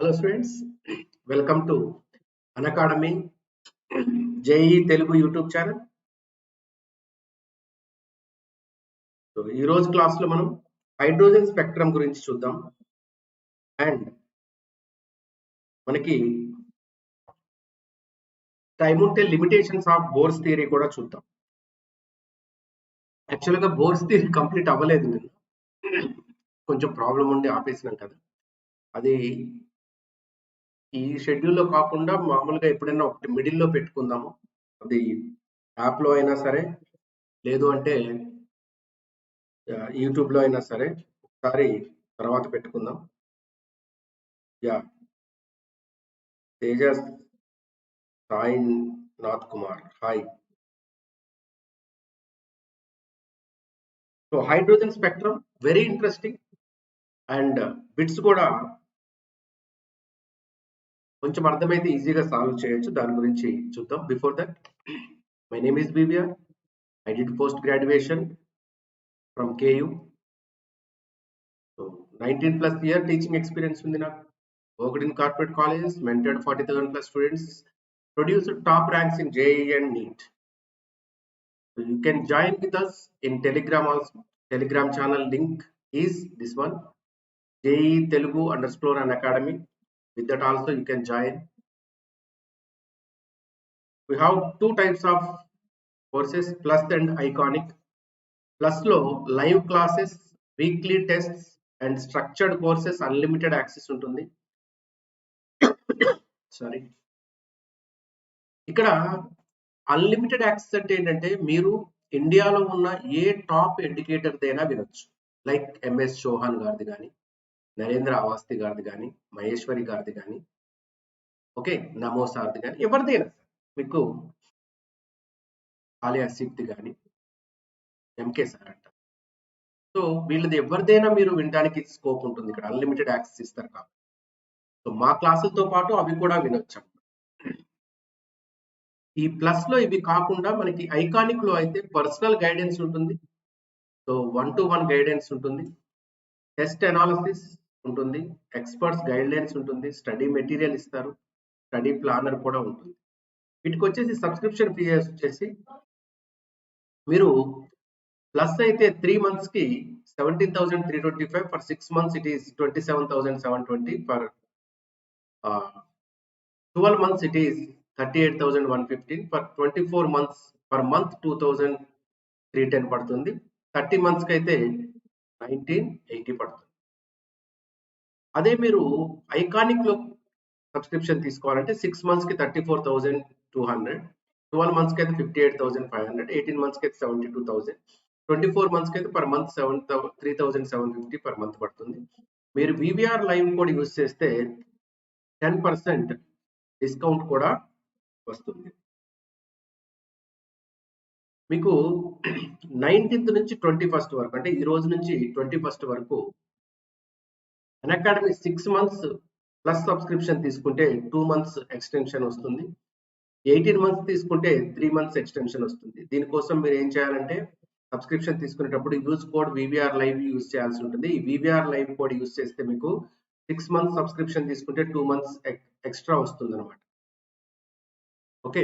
Hello students, welcome to Unacademy JEE Telugu YouTube channel. So ఈ రోజు class లో మనం హైడ్రోజన్ స్పెక్ట్రమ్ గురించి చూద్దాం అండ్ మనకి టైముంటే లిమిటేషన్స్ ఆఫ్ బోర్స్ థియరీ కూడా చూద్దాం. యాక్చువల్ గా బోర్స్ థియరీ కంప్లీట్ అవ్వలేదు, నేను కొంచెం ప్రాబ్లం ఉండి ఆపేసినాం కదా. అది ఈ షెడ్యూల్లో కాకుండా మామూలుగా ఎప్పుడైనా ఒకటి మిడిల్లో పెట్టుకుందాము. అది యాప్లో అయినా సరే, లేదు అంటే యూట్యూబ్లో అయినా సరే ఒకసారి తర్వాత పెట్టుకుందాం. Yeah Tejas Sai Nath Kumar, hi. So hydrogen spectrum very interesting and bits కూడా కొంచెం అర్థమైతే ఈజీగా సాల్వ్ చేయొచ్చు. దాని గురించి చూద్దాం. Before that, my name is VVR. I did post graduation from KU. So 19+ year teaching experience ఉంది నాకు. Worked in corporate colleges, mentored 40,000+ students, produced top ranks in JEE and NEET. So you can join with us in Telegram also. Telegram channel link is this one, JEE Telugu _ Unacademy. With that also you can join. We have two types of courses, plus and iconic. Plus లో live classes, weekly tests and structured courses unlimited access ఉంటుంది. Sorry, ఇక్కడ unlimited access అంటే ఏంటంటే మీరు ఇండియాలో ఉన్న ఏ top educator దైనా వినొచ్చు. Like MS Chauhan గారిది కానీ, నరేంద్ర అవస్థి గారిది కానీ, మహేశ్వరి గారిది కానీ, ఓకే, నమో సార్ది కానీ, ఎవరిదైనా మీకు ఆలియా సిక్ది కానీ, MK సార్ అంట. సో వీళ్ళది ఎవరిదైనా మీరు వినడానికి స్కోప్ ఉంటుంది. ఇక్కడ అన్లిమిటెడ్ యాక్సెస్ ఇస్తారు కాబట్టి. సో మా క్లాసులతో పాటు అవి కూడా వినొచ్చు. ఈ ప్లస్ లో ఇవి కాకుండా మనకి ఐకానిక్ లో అయితే పర్సనల్ గైడెన్స్ ఉంటుంది. సో 1-to-1 గైడెన్స్ ఉంటుంది, టెస్ట్ అనాలిసిస్ ఉంటుంది, ఎక్స్పర్ట్స్ గైడ్లైన్స్ ఉంటుంది, స్టడీ మెటీరియల్ ఇస్తారు, స్టడీ ప్లానర్ కూడా ఉంటుంది. వీటికి వచ్చేసి సబ్స్క్రిప్షన్ ఫీ వచ్చేసి మీరు ప్లస్ అయితే 3 months కి 17,325, for 6 months it is 27,720, for 12 months it is 38,115, for 24 months per month 2,310 పడుతుంది. 30 months కి అయితే 1,980 పడుతుంది. అదే మీరు ఐకానిక్ లో సబ్స్క్రిప్షన్ తీసుకోవాలంటే 6 months కి 34,200, 12 months కి అయితే 58,500, 18 months కి అయితే 72,000, 24 months కి అయితే పర్ మంత్ 3,750 పర్ మంత్ పడుతుంది. మీరు VVR లైవ్ కోడ్ యూజ్ చేస్తే 10% డిస్కౌంట్ కూడా వస్తుంది. మీకు 19th నుంచి 21st వరకు, అంటే ఈ రోజు నుంచి 21st వరకు అన్అకాడమీ 6 months ప్లస్ సబ్స్క్రిప్షన్ తీసుకుంటే 2 months ఎక్స్టెన్షన్ వస్తుంది. 18 months తీసుకుంటే 3 months ఎక్స్టెన్షన్ వస్తుంది. దీనికోసం మీరు ఏం చేయాలంటే సబ్స్క్రిప్షన్ తీసుకునేటప్పుడు use code VVR live use చేయాల్సి ఉంటుంది. ఈ VVR లైవ్ కోడ్ యూజ్ చేస్తే మీకు 6 months సబ్స్క్రిప్షన్ తీసుకుంటే 2 months ఎక్స్ట్రా వస్తుంది అనమాట. ఓకే,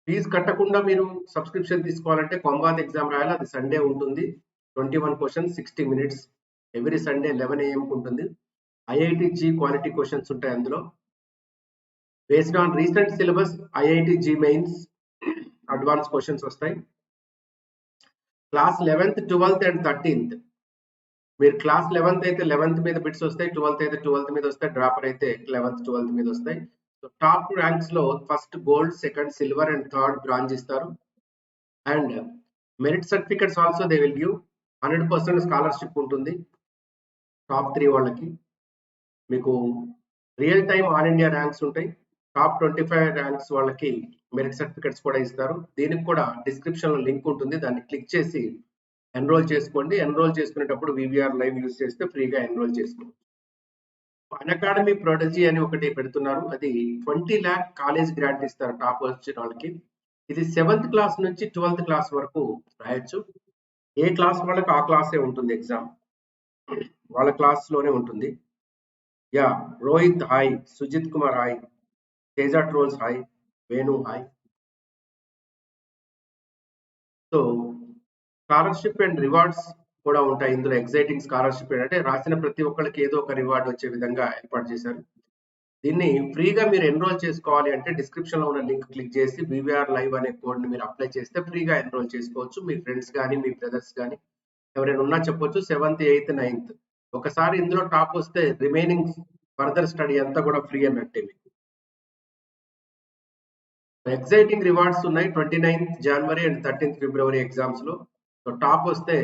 ఫీజు కట్టకుండా మీరు సబ్స్క్రిప్షన్ తీసుకోవాలంటే కొంబాత్ ఎగ్జామ్ రాయాలి. అది సండే ఉంటుంది. 21 questions 60 minutes every Sunday 11 AM ఉంటుంది. IIT JEE క్వాలిటీ క్వశ్చన్స్ ఉంటాయి అందులో. Based on recent syllabus IIT JEE Mains advance questions వస్తాయి. Class 11th, 12th and 13th, మీరు క్లాస్ 11th అయితే 11th మీద బిట్స్ వస్తాయి, 12th అయితే 12th మీద వస్తాయి, డ్రాపర్ అయితే 11th, 12th మీద వస్తాయి. సో టాప్ ర్యాంక్స్ లో first gold, second silver and third bronze ఇస్తారు. And merit certificates also they will give. 100% scholarship ఉంటుంది టాప్ 3 వాళ్ళకి. మీకు real time all India ranks ఉంటాయి. టాప్ 25 ర్యాంక్స్ వాళ్ళకి మెరిట్ సర్టిఫికెట్స్ కూడా ఇస్తారు. దీనికి కూడా డిస్క్రిప్షన్ లో లింక్ ఉంటుంది, దాన్ని క్లిక్ చేసి ఎన్రోల్ చేసుకోండి. ఎన్రోల్ చేసుకునేటప్పుడు VVR లైవ్ యూజ్ చేస్తే ఫ్రీగా ఎన్రోల్ చేసుకోండి. అన్అకాడమీ ప్రొడిజీ అని ఒకటి పెడుతున్నారు. అది 20 lakh కాలేజ్ గ్రాంట్ ఇస్తారు టాప్ వచ్చిన వాళ్ళకి. ఇది 7th క్లాస్ నుంచి 12th క్లాస్ వరకు రాయొచ్చు. ఏ క్లాస్ వాళ్ళకి ఆ క్లాసే ఉంటుంది ఎగ్జామ్. వాళ్ళ క్లాస్లోనే ఉంటుంది. Yeah, Rohit hi, Sujith Kumar hi, Teja trolls hi, Venu hi. So scholarship and rewards కూడా ఉంటాయి ఇందులో. ఎగ్జైటింగ్ స్కాలర్షిప్ అంటే రాసిన ప్రతి ఒక్కరికి ఏదో ఒక రివార్డ్ వచ్చే విధంగా ఏర్పాటు చేశారు. దీన్ని ఫ్రీగా మీరు ఎన్రోల్ చేసుకోవాలి అంటే డిస్క్రిప్షన్ లో ఉన్న లింక్ క్లిక్ చేసి VVR లైవ్ అనే కోడ్ ని మీరు అప్లై చేస్తే ఫ్రీగా ఎన్రోల్ చేసుకోవచ్చు. మీ ఫ్రెండ్స్ కానీ మీ బ్రదర్స్ కానీ ఎవరైనా ఉన్నా చెప్పొచ్చు. 7th 8th 9th ఒకసారి ఇందులో టాప్ వస్తే రిమైనింగ్ ఫర్దర్ స్టడీ అంతా కూడా ఫ్రీ అన్నట్టే మీకు. ఎగ్జైటింగ్ రివార్డ్స్ ఉన్నాయి 29th January and 13th February exams లో. సో టాప్ వస్తే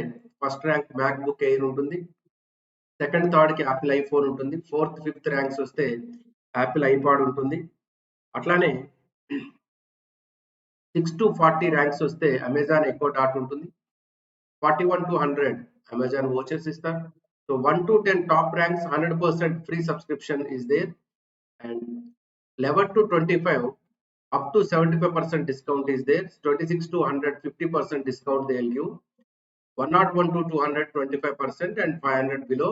first rank MacBook Air ఉంటుంది, సెకండ్ థర్డ్ కి యాపిల్ ఐఫోన్ ఉంటుంది, 4th 5th ర్యాంక్స్ వస్తే యాపిల్ ఐపాడ్ ఉంటుంది. అట్లానే 6 to 40 ర్యాంక్స్ వస్తే అమెజాన్ ఎకో డాట్ ఉంటుంది, 41 to 100 అమెజాన్ వాచెస్ ఇస్తారు. So 1 to 10 top ranks 100% free subscription is there, and 11 to 25 up to 75% discount is there, 26 to 100 50% discount they will give, 101 to 200 25% and 500 below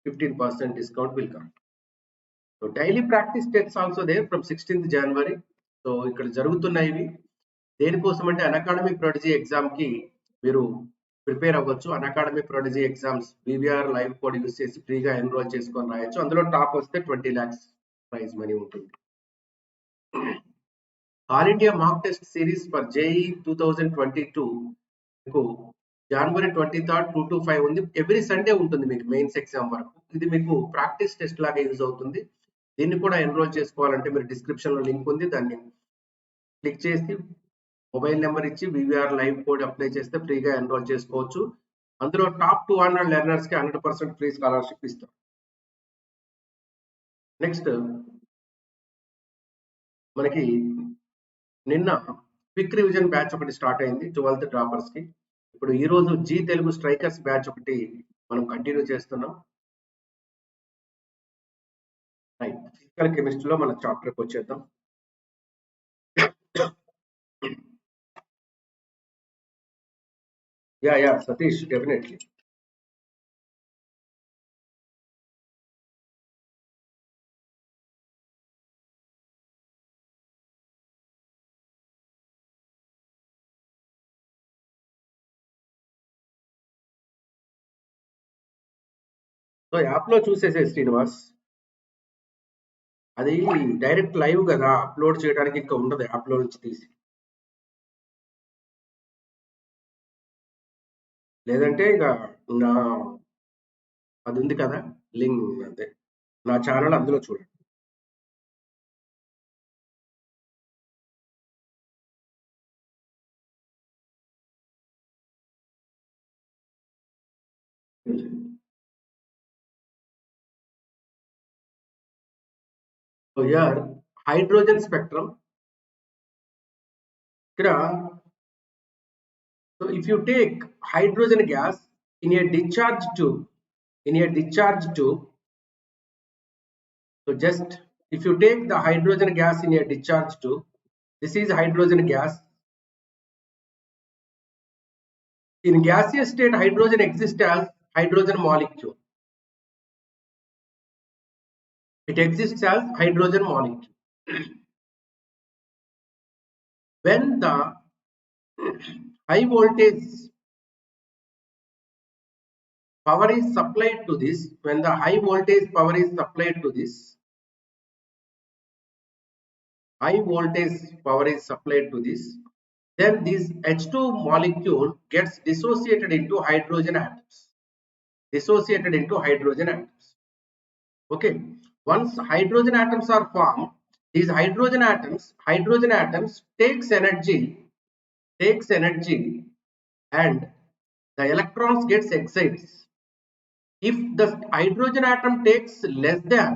15% discount will come. So daily practice tests also there from 16th January. So ఇక్కడ జరుగుతున్నాయి ఇవి. దేనికోసం అంటే Unacademy ప్రొడిజీ exam కి మీరు prepare అవ్వచ్చు. Unacademy prodigy exams VVR live code use చేసి ఫ్రీగా ఎన్రోల్ చేసుకొని రాయొచ్చు. అందులో టాప్ వస్తే 20 lakhs ప్రైజ్ మనీ ఉంటుంది. All India mock test series for JEE 2022 మీకు January 23rd 2 to 5 ఉంది. ఎవ్రీ సండే ఉంటుంది మీకు మెయిన్స్ ఎగ్జామ్ వరకు. ఇది మీకు ప్రాక్టీస్ టెస్ట్ లాగా యూజ్ అవుతుంది. దీన్ని కూడా ఎన్రోల్ చేసుకోవాలంటే మీరు డిస్క్రిప్షన్ లో లింక్ ఉంది, దాన్ని క్లిక్ చేసి మొబైల్ నెంబర్ ఇచ్చి VVR లైవ్ కోడ్ అప్లై చేస్తే ఫ్రీగా ఎన్రోల్ చేసుకోవచ్చు. అందులో టాప్ 200 లెర్నర్స్ కి 100% ఫ్రీ స్కాలర్షిప్ ఇస్తారు. నెక్స్ట్ మనకి నిన్న క్విక్ రివిజన్ బ్యాచ్ ఒకటి స్టార్ట్ అయింది 12th డ్రాపర్స్ కి. ఇప్పుడు ఈ రోజు JEE తెలుగు స్ట్రైకర్స్ బ్యాచ్ ఒకటి మనం కంటిన్యూ చేస్తున్నాం. రైట్, ఫిజికల్ కెమిస్ట్రీలో మన చాప్టర్కి వచ్చేద్దాం. Yeah Satish, definitely. So app లో చూసేసే శ్రీనివాస్, అది డైరెక్ట్ లైవ్ కదా, అప్లోడ్ చేయడానికి ఇంకా ఉండదు యాప్ లో నుంచి తీసి. లేదంటే ఇక నా అది ఉంది కదా లింక్, అదే నా ఛానల్, అందులో చూడండి. సో హియర్ హైడ్రోజన్ స్పెక్ట్రమ్ ఇక్కడ. So if you take hydrogen gas in a discharge tube, so just if you take the hydrogen gas in a discharge tube, this is hydrogen gas. In gaseous state, hydrogen exists as hydrogen molecule. It exists as hydrogen molecule. When the high voltage power is supplied to this, when the high voltage power is supplied to this, high voltage power is supplied to this, then this H2 molecule gets dissociated into hydrogen atoms. Okay, once hydrogen atoms are formed, these hydrogen atoms takes energy and the electrons gets excited. If the hydrogen atom takes less than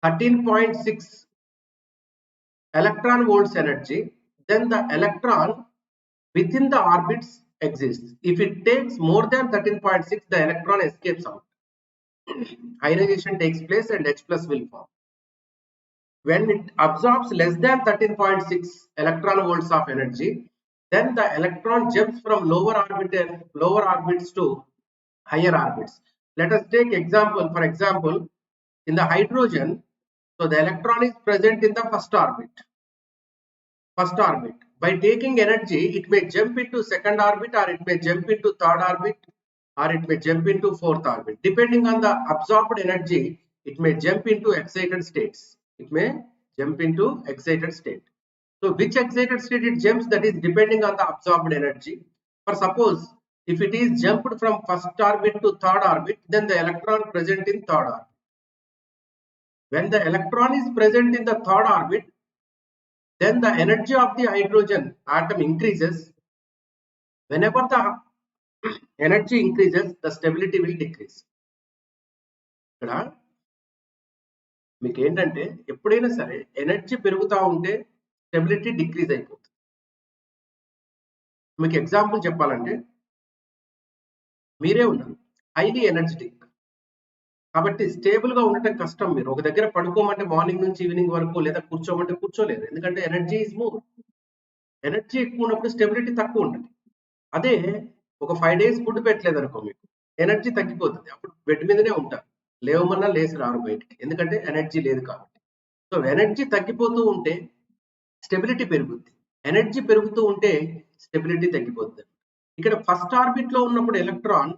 13.6 electron volts energy, then the electron within the orbits exists. If it takes more than 13.6, the electron escapes out. Ionization takes place and H plus will form. When it absorbs less than 13.6 electron volts of energy, then the electron jumps from lower orbits to higher orbits. let us take example. For example, in the hydrogen, so the electron is present in the first orbit. By taking energy, it may jump into second orbit, or it may jump into third orbit, or it may jump into fourth orbit. Depending on the absorbed energy, it may jump into excited states. So which excited state it jumps, that is depending on the absorbed energy. For suppose, if it is jumped from first orbit to third orbit, then the electron present in third orbit. When the electron is present in the third orbit, then the energy of the hydrogen atom increases. Whenever the energy increases, the stability will decrease. ఇక్కడ మీకు ఏంటంటే ఎప్పుడైనా సరే energy పెరుగుతూ ఉంటే stability decrease అయిపోతుంది. మీకు example చెప్పాలంటే, మీరే ఉన్నారు హైలీ ఎనర్జెటిక్, కాబట్టి స్టేబుల్ గా ఉండటం కష్టం. మీరు ఒక దగ్గర పడుకోమంటే మార్నింగ్ నుంచి ఈవినింగ్ వరకు, లేదా కూర్చోమంటే కూర్చోలేరు, ఎందుకంటే ఎనర్జీ ఈజ్ మోర్. ఎనర్జీ ఎక్కువ ఉన్నప్పుడు స్టెబిలిటీ తక్కువ ఉంటుంది. అదే ఒక 5 days ఫుడ్ పెట్టలేదు అనుకో, మీకు ఎనర్జీ తగ్గిపోతుంది. అప్పుడు బెడ్ మీదనే ఉంటారు, లేవమన్నా లేచి రారు బయటికి, ఎందుకంటే ఎనర్జీ లేదు కాబట్టి. సో ఎనర్జీ తగ్గిపోతూ ఉంటే స్టెబిలిటీ పెరుగుద్ది, ఎనర్జీ పెరుగుతూ ఉంటే స్టెబిలిటీ తగ్గిపోతుంది. ఇక్కడ ఫస్ట్ ఆర్బిట్ లో ఉన్నప్పుడు ఎలక్ట్రాన్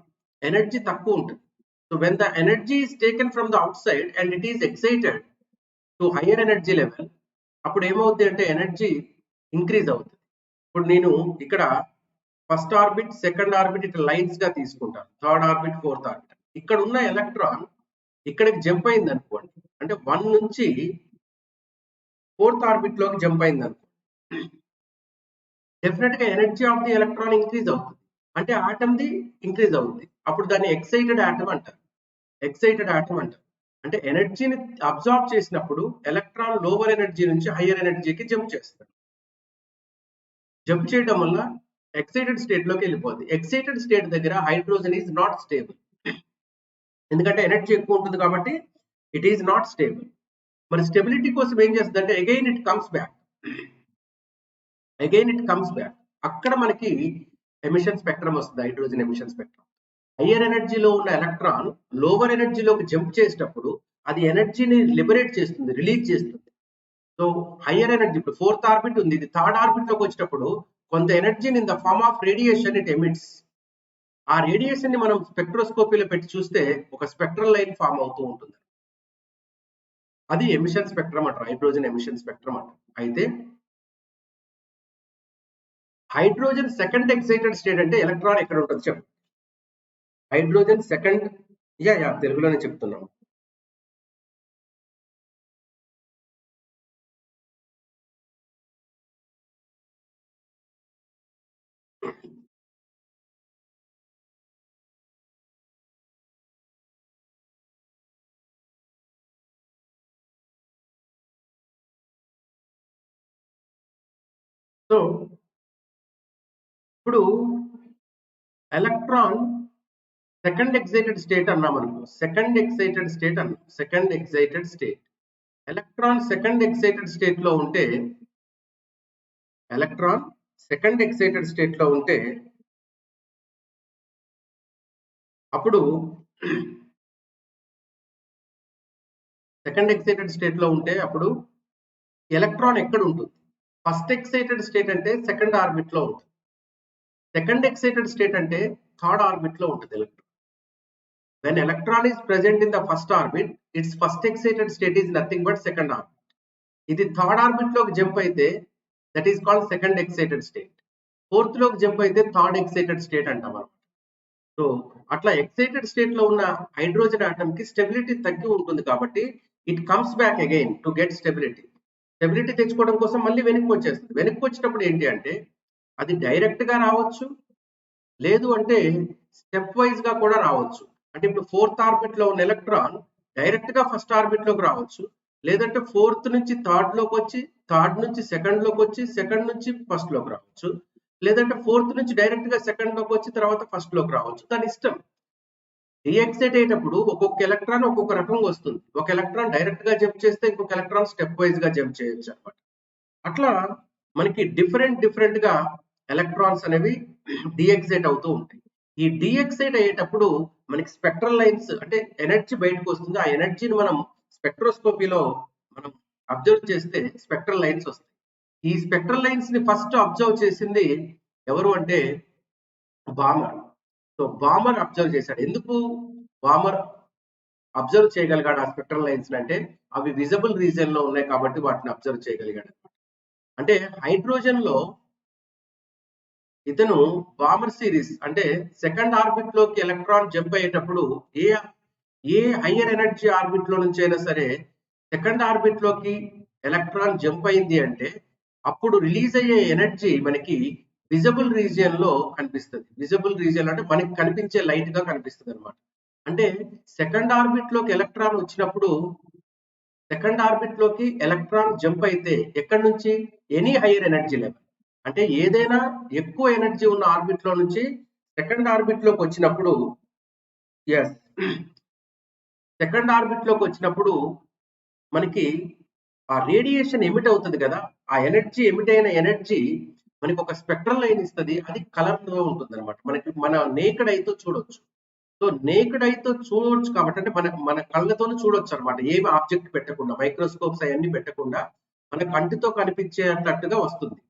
ఎనర్జీ తక్కువ ఉంటుంది. So when the energy is taken from the out side and it is excited to hire energy level, అప్పుడు ఏమవుతుంది అంటే ఎనర్జీ ఇంక్రీజ్ అవుతుంది. ఇప్పుడు నేను ఇక్కడ ఫస్ట్ ఆర్బిట్, సెకండ్ ఆర్బిట్ ఇట్లా లైన్స్ గా తీసుకుంటాను, థర్డ్ ఆర్బిట్, ఫోర్త్ ఆర్బిట్. ఇక్కడ ఉన్న ఎలక్ట్రాన్ ఇక్కడికి జంప్ అయింది అనుకోండి, అంటే 1 నుంచి 4th ఆర్బిట్ లోకి జంప్ అయింది అనుకోండి, డెఫినెట్ గా energy of the electron increase అవుతుంది, అంటే ఆటమ్ ది ఇంక్రీజ్ అవుతుంది. అప్పుడు దాన్ని ఎక్సైటెడ్ ఆటమ్ అంటారు. అంటే ఎనర్జీని అబ్జార్బ్ చేసినప్పుడు ఎలక్ట్రాన్ లోవర్ ఎనర్జీ నుంచి హయ్యర్ ఎనర్జీకి జంప్ చేస్తారు. జంప్ చేయడం వల్ల ఎక్సైటెడ్ స్టేట్ లోకి వెళ్ళిపోతుంది. ఎక్సైటెడ్ స్టేట్ దగ్గర హైడ్రోజన్ ఈజ్ నాట్ స్టేబుల్, ఎందుకంటే ఎనర్జీ ఎక్కువ ఉంటుంది కాబట్టి ఇట్ ఈజ్ నాట్ స్టేబుల్. మరి స్టెబిలిటీ కోసం ఏం చేస్తుంది అంటే అగైన్ ఇట్ కమ్స్ బ్యాక్. అక్కడ మనకి ఎమిషన్ స్పెక్ట్రమ్ వస్తుంది, హైడ్రోజన్ ఎమిషన్ స్పెక్ట్రమ్. హయ్యర్ ఎనర్జీలో ఉన్న ఎలక్ట్రాన్ లోవర్ ఎనర్జీలోకి జంప్ చేసేటప్పుడు అది ఎనర్జీని లిబరేట్ చేస్తుంది, రిలీజ్ చేస్తుంది. సో హయ్యర్ ఎనర్జీ, ఇప్పుడు 4th ఆర్బిట్ ఉంది, ఇది థర్డ్ ఆర్బిట్ లోకి వచ్చేటప్పుడు కొంత ఎనర్జీని in the form of radiation it emits. ఆ రేడియేషన్ ని మనం స్పెక్ట్రోస్కోపీలో పెట్టి చూస్తే ఒక స్పెక్ట్రల్ లైన్ ఫామ్ అవుతూ ఉంటుంది. అది ఎమిషన్ స్పెక్ట్రమ్ అంటారు, హైడ్రోజన్ ఎమిషన్ స్పెక్ట్రమ్ అంటారు. అయితే హైడ్రోజన్ సెకండ్ ఎక్సైటెడ్ స్టేట్ అంటే ఎలక్ట్రాన్ ఎక్కడ ఉంటుంది చెప్పు. హైడ్రోజన్ సెకండ్, తెలుగులోనే చెప్తున్నాం. సో ఇప్పుడు ఎలక్ట్రాన్ సెకండ్ ఎక్సైటెడ్ స్టేట్ అన్నాం అనుకో, second excited state electron second excited state లో ఉంటే, అప్పుడు ఎలక్ట్రాన్ ఎక్కడ ఉంటుంది? ఫస్ట్ ఎక్సైటెడ్ స్టేట్ అంటే సెకండ్ ఆర్బిట్ లో ఉంటుంది, సెకండ్ ఎక్సైటెడ్ స్టేట్ అంటే థర్డ్ ఆర్బిట్ లో ఉంటుంది electron. When electron is present in the first orbit, its first excited state is nothing but second orbit. ఇది థర్డ్ ఆర్బిట్ లోకి జంప్ అయితే that is called second excited state. Fourth లోకి jump అయితే third excited state అంటాం మనం. So అట్లా excited state లో ఉన్న హైడ్రోజన్ ఆటమ్ కి స్టెబిలిటీ తగ్గి ఉంటుంది, కాబట్టి it comes back again to get stability. Stability తెచ్చుకోవడం కోసం మళ్ళీ వెనక్కి వచ్చేస్తుంది. వెనక్కి వచ్చేటప్పుడు ఏంటి అంటే అది డైరెక్ట్ గా రావచ్చు, లేదు అంటే స్టెప్ వైజ్ గా కూడా రావచ్చు. అంటే ఇప్పుడు 4th ఆర్బిట్ లో ఉన్న ఎలక్ట్రాన్ డైరెక్ట్ గా ఫస్ట్ ఆర్బిట్ లోకి రావచ్చు, లేదంటే 4th నుంచి థర్డ్ లోకి వచ్చి, థర్డ్ నుంచి సెకండ్ లోకి వచ్చి, సెకండ్ నుంచి ఫస్ట్ లోకి రావచ్చు, లేదంటే 4th నుంచి డైరెక్ట్ గా సెకండ్ లోకి వచ్చి తర్వాత ఫస్ట్ లోకి రావచ్చు, దాని ఇష్టం. డీఎక్సైట్ అయ్యేటప్పుడు ఒక్కొక్క ఎలక్ట్రాన్ ఒక్కొక్క రకంగా వస్తుంది. ఒక ఎలక్ట్రాన్ డైరెక్ట్ గా జంప్ చేస్తే ఇంకొక ఎలక్ట్రాన్ స్టెప్ వైజ్ గా జంప్ చేయొచ్చు అనమాట. అట్లా మనకి డిఫరెంట్ గా ఎలక్ట్రాన్స్ అనేవి డీఎక్సైట్ అవుతూ ఉంటాయి. ఈ డీఎక్సైట్ అయ్యేటప్పుడు మనకి స్పెక్ట్రల్ లైన్స్ అంటే ఎనర్జీ బయటకు వస్తుంది. ఆ ఎనర్జీని మనం స్పెక్ట్రోస్కోపీలో మనం అబ్జర్వ్ చేస్తే స్పెక్ట్రల్ లైన్స్ వస్తాయి. ఈ స్పెక్ట్రల్ లైన్స్ ని ఫస్ట్ అబ్జర్వ్ చేసింది ఎవరు అంటే బామర్. సో బామర్ అబ్జర్వ్ చేశాడు. ఎందుకు బామర్ అబ్జర్వ్ చేయగలిగాడు ఆ స్పెక్ట్రల్ లైన్స్ అంటే అవి విజిబుల్ రీజియన్ లో ఉన్నాయి కాబట్టి వాటిని అబ్జర్వ్ చేయగలిగాడు. అంటే హైడ్రోజన్ లో ఇతను బామర్ సిరీస్ అంటే సెకండ్ ఆర్బిట్ లోకి ఎలక్ట్రాన్ జంప్ అయ్యేటప్పుడు ఏ హయ్యర్ ఎనర్జీ ఆర్బిట్ లో నుంచి అయినా సరే సెకండ్ ఆర్బిట్ లోకి ఎలక్ట్రాన్ జంప్ అయింది అంటే అప్పుడు రిలీజ్ అయ్యే ఎనర్జీ మనకి విజిబుల్ రీజియన్ లో కనిపిస్తుంది. విజిబుల్ రీజియన్ అంటే మనకి కనిపించే లైట్ గా కనిపిస్తుంది అనమాట. అంటే సెకండ్ ఆర్బిట్ లోకి ఎలక్ట్రాన్ వచ్చినప్పుడు సెకండ్ ఆర్బిట్ లోకి ఎలక్ట్రాన్ జంప్ అయితే ఎక్కడి నుంచి ఎనీ హైయర్ ఎనర్జీ లెవెల్ అంటే ఏదైనా ఎక్కువ ఎనర్జీ ఉన్న ఆర్బిట్ లో నుంచి సెకండ్ ఆర్బిట్ లోకి వచ్చినప్పుడు ఎస్ సెకండ్ ఆర్బిట్ లోకి వచ్చినప్పుడు మనకి ఆ రేడియేషన్ ఎమిట్ అవుతుంది కదా, ఆ ఎనర్జీ ఎమిట్ అయిన ఎనర్జీ మనకి ఒక స్పెక్ట్రల్ లైన్ ఇస్తుంది. అది కలర్ లో ఉంటుంది అనమాట. మనకి మన నేకెడ్ అయితే చూడొచ్చు. సో నేకెడ్ అయితే చూడవచ్చు కాబట్టి అంటే మన మన కళ్ళతోనే చూడొచ్చు అనమాట. ఏమి ఆబ్జెక్ట్ పెట్టకుండా మైక్రోస్కోప్స్ అవన్నీ పెట్టకుండా మన కంటితో కనిపించేటట్టుగా వస్తుంది.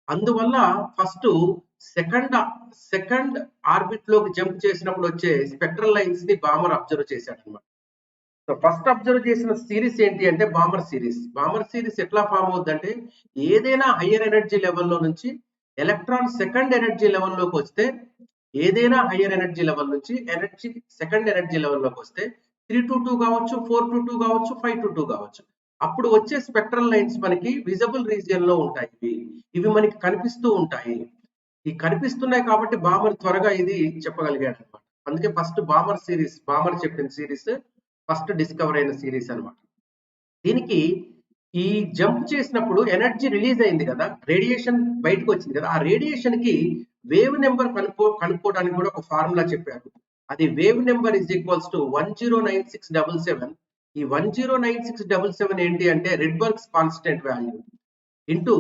అందువల్ల ఫస్ట్ సెకండ్ ఆర్బిట్ లోకి జంప్ చేసినప్పుడు వచ్చే స్పెక్ట్రల్ లైన్స్ ని బామర్ అబ్జర్వ్ చేశాడు అనమాట. సో ఫస్ట్ అబ్జర్వ్ చేసిన సిరీస్ ఏంటి అంటే బామర్ సిరీస్. బామర్ సిరీస్ ఎట్లా ఫామ్ అవుతుందంటే ఏదైనా హయ్యర్ ఎనర్జీ లెవెల్లో నుంచి ఎలక్ట్రాన్ సెకండ్ ఎనర్జీ లెవెల్లోకి వస్తే ఏదైనా హయ్యర్ ఎనర్జీ లెవెల్ నుంచి ఎనర్జీ సెకండ్ ఎనర్జీ లెవెల్లోకి వస్తే 322 కావచ్చు, 422 కావచ్చు, 522 కావచ్చు. అప్పుడు వచ్చే స్పెక్ట్రల్ లైన్స్ మనకి విజిబుల్ రీజియన్ లో ఉంటాయి. ఇవి మనకి కనిపిస్తూ ఉంటాయి. ఈ కనిపిస్తున్నాయి కాబట్టి బామర్ త్వరగా ఇది చెప్పగలిగాడు అనమాట. అందుకే ఫస్ట్ బామర్ సిరీస్, బామర్ చెప్పిన సిరీస్ ఫస్ట్ డిస్కవర్ అయిన సిరీస్ అనమాట. దీనికి ఈ జంప్ చేసినప్పుడు ఎనర్జీ రిలీజ్ అయింది కదా, రేడియేషన్ బయటకు వచ్చింది కదా, ఆ రేడియేషన్ కి వేవ్ నెంబర్ కనుక్కోవడానికి కూడా ఒక ఫార్ములా చెప్పారు. అది wave number is equals to 109677. ఈ 109677 ఏంటి అంటే రెడ్బర్గ్స్ కాన్స్టెంట్ వాల్యూ ఇంటూ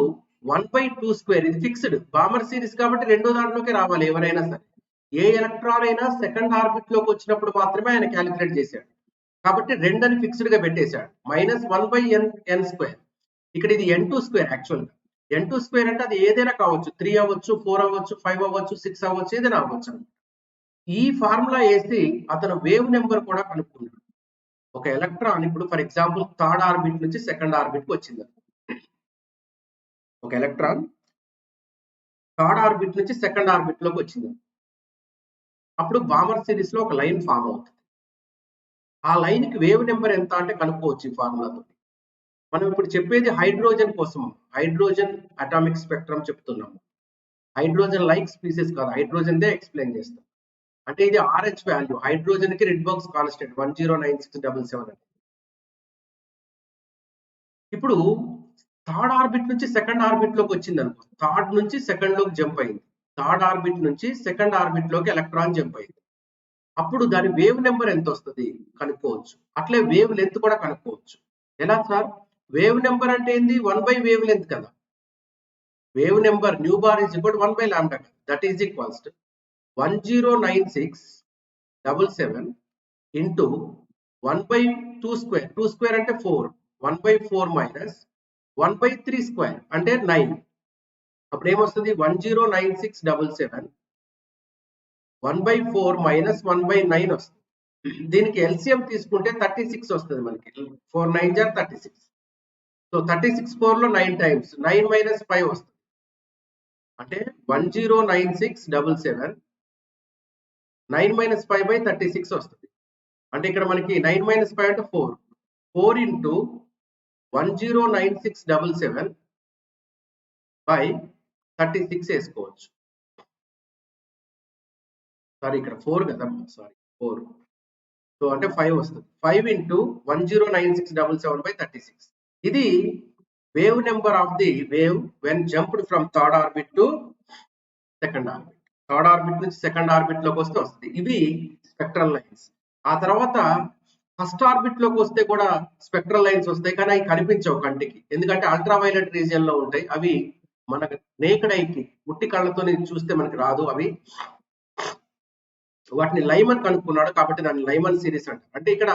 1/2². ఇది ఫిక్స్డ్ బామర్ సిరీస్ కాబట్టి రెండో దాంట్లోకి రావాలి ఎవరైనా సరే. ఏ ఎలక్ట్రాన్ అయినా సెకండ్ ఆర్బిట్ లోకి వచ్చినప్పుడు మాత్రమే ఆయన క్యాలిక్యులేట్ చేశాడు కాబట్టి 2 అని ఫిక్స్డ్ గా పెట్టేశాడు. -1/n². ఇక్కడ ఇది n2² యాక్చువల్ గా. n2² అంటే అది ఏదైనా కావచ్చు, 3 అవ్వచ్చు, 4 అవ్వచ్చు, 5 అవ్వచ్చు, 6 అవ్వచ్చు, ఏదైనా అవ్వచ్చు. ఈ ఫార్ములా వేసి అతను వేవ్ నెంబర్ కూడా కనుక్కున్నాడు. ఒక ఎలక్ట్రాన్ ఇప్పుడు ఫర్ ఎగ్జాంపుల్ థర్డ్ ఆర్బిట్ నుంచి సెకండ్ ఆర్బిట్ కి వచ్చింది. ఒక ఎలక్ట్రాన్ థర్డ్ ఆర్బిట్ నుంచి సెకండ్ ఆర్బిట్ లోకి వచ్చింది. అప్పుడు బామర్ సిరీస్ లో ఒక లైన్ ఫామ్ అవుతుంది. ఆ లైన్ కి వేవ్ నెంబర్ ఎంత అంటే కనుక్కోవచ్చు ఈ ఫార్ములాతో. మనం ఇప్పుడు చెప్పేది హైడ్రోజన్ కోసం, హైడ్రోజన్ అటామిక్ స్పెక్ట్రమ్ చెప్తున్నాము. హైడ్రోజన్ లైక్ స్పీసెస్ కాదు, హైడ్రోజన్ దే ఎక్స్ప్లెయిన్ చేస్తాం. అంటే ఇది RH వాల్యూ, హైడ్రోజన్ కి రెడ్బర్గ్స్ కాన్స్టెంట్ 109677. ఇప్పుడు థర్డ్ ఆర్బిట్ నుంచి సెకండ్ ఆర్బిట్ లోకి వచ్చింది అనుకో, థర్డ్ నుంచి సెకండ్ లోకి జంప్ అయింది. థర్డ్ ఆర్బిట్ నుంచి సెకండ్ ఆర్బిట్ లోకి ఎలక్ట్రాన్ జంప్ అయింది. అప్పుడు దాని వేవ్ నెంబర్ ఎంత వస్తుంది కనుక్కోవచ్చు. అట్లే వేవ్ లెంత్ కూడా కనుక్కోవచ్చు. ఎలా సార్? వేవ్ నెంబర్ అంటే ఏంది? 1/వేవ్ లెంత్ కదా. Wave number nu bar is equal 1/λ. That is equals to 109677 into 1/2². 2² అంటే 4. 1/4 మైనస్ 1/3² అంటే 9. అప్పుడు ఏమొస్తుంది? 109677 1/4 మైనస్ 1/9 వస్తుంది. దీనికి ఎల్సిఎం తీసుకుంటే 36 వస్తుంది మనకి. 4 9 జా 36. సో 36 4 లో 9 టైమ్స్ 9 మైనస్ 5 వస్తుంది. అంటే 109677 9 మైనస్ 5/36 వస్తుంది. అంటే ఇక్కడ మనకి 9 మైనస్ 5 అంటే 4. 4 ఇంటూ 109677 బై 36 వేసుకోవచ్చు. సారీ ఇక్కడ 4 కదా, సారీ 4. సో అంటే 5 వస్తుంది. 5 ఇంటూ 109677/36. ఇది wave number of the wave when jumped from third orbit to second orbit. Third orbit నుంచి సెకండ్ ఆర్బిట్ లోకి వస్తే వస్తుంది. ఇవి స్పెక్ట్రల్ లైన్స్. ఆ తర్వాత ఫస్ట్ ఆర్బిట్ లోకి వస్తే కూడా స్పెక్ట్రల్ లైన్స్ వస్తాయి, కానీ అవి కనిపించవు కంటికి. ఎందుకంటే అల్ట్రావైలెట్ రీజియన్ లో ఉంటాయి. అవి మనకు నేకెడ్ ఐకి ఉట్టి కళ్ళతో చూస్తే మనకి రాదు. అవి వాటిని లైమన్ కనుక్కున్నాడు కాబట్టి దాన్ని లైమన్ సిరీస్ అంటారు. అంటే ఇక్కడ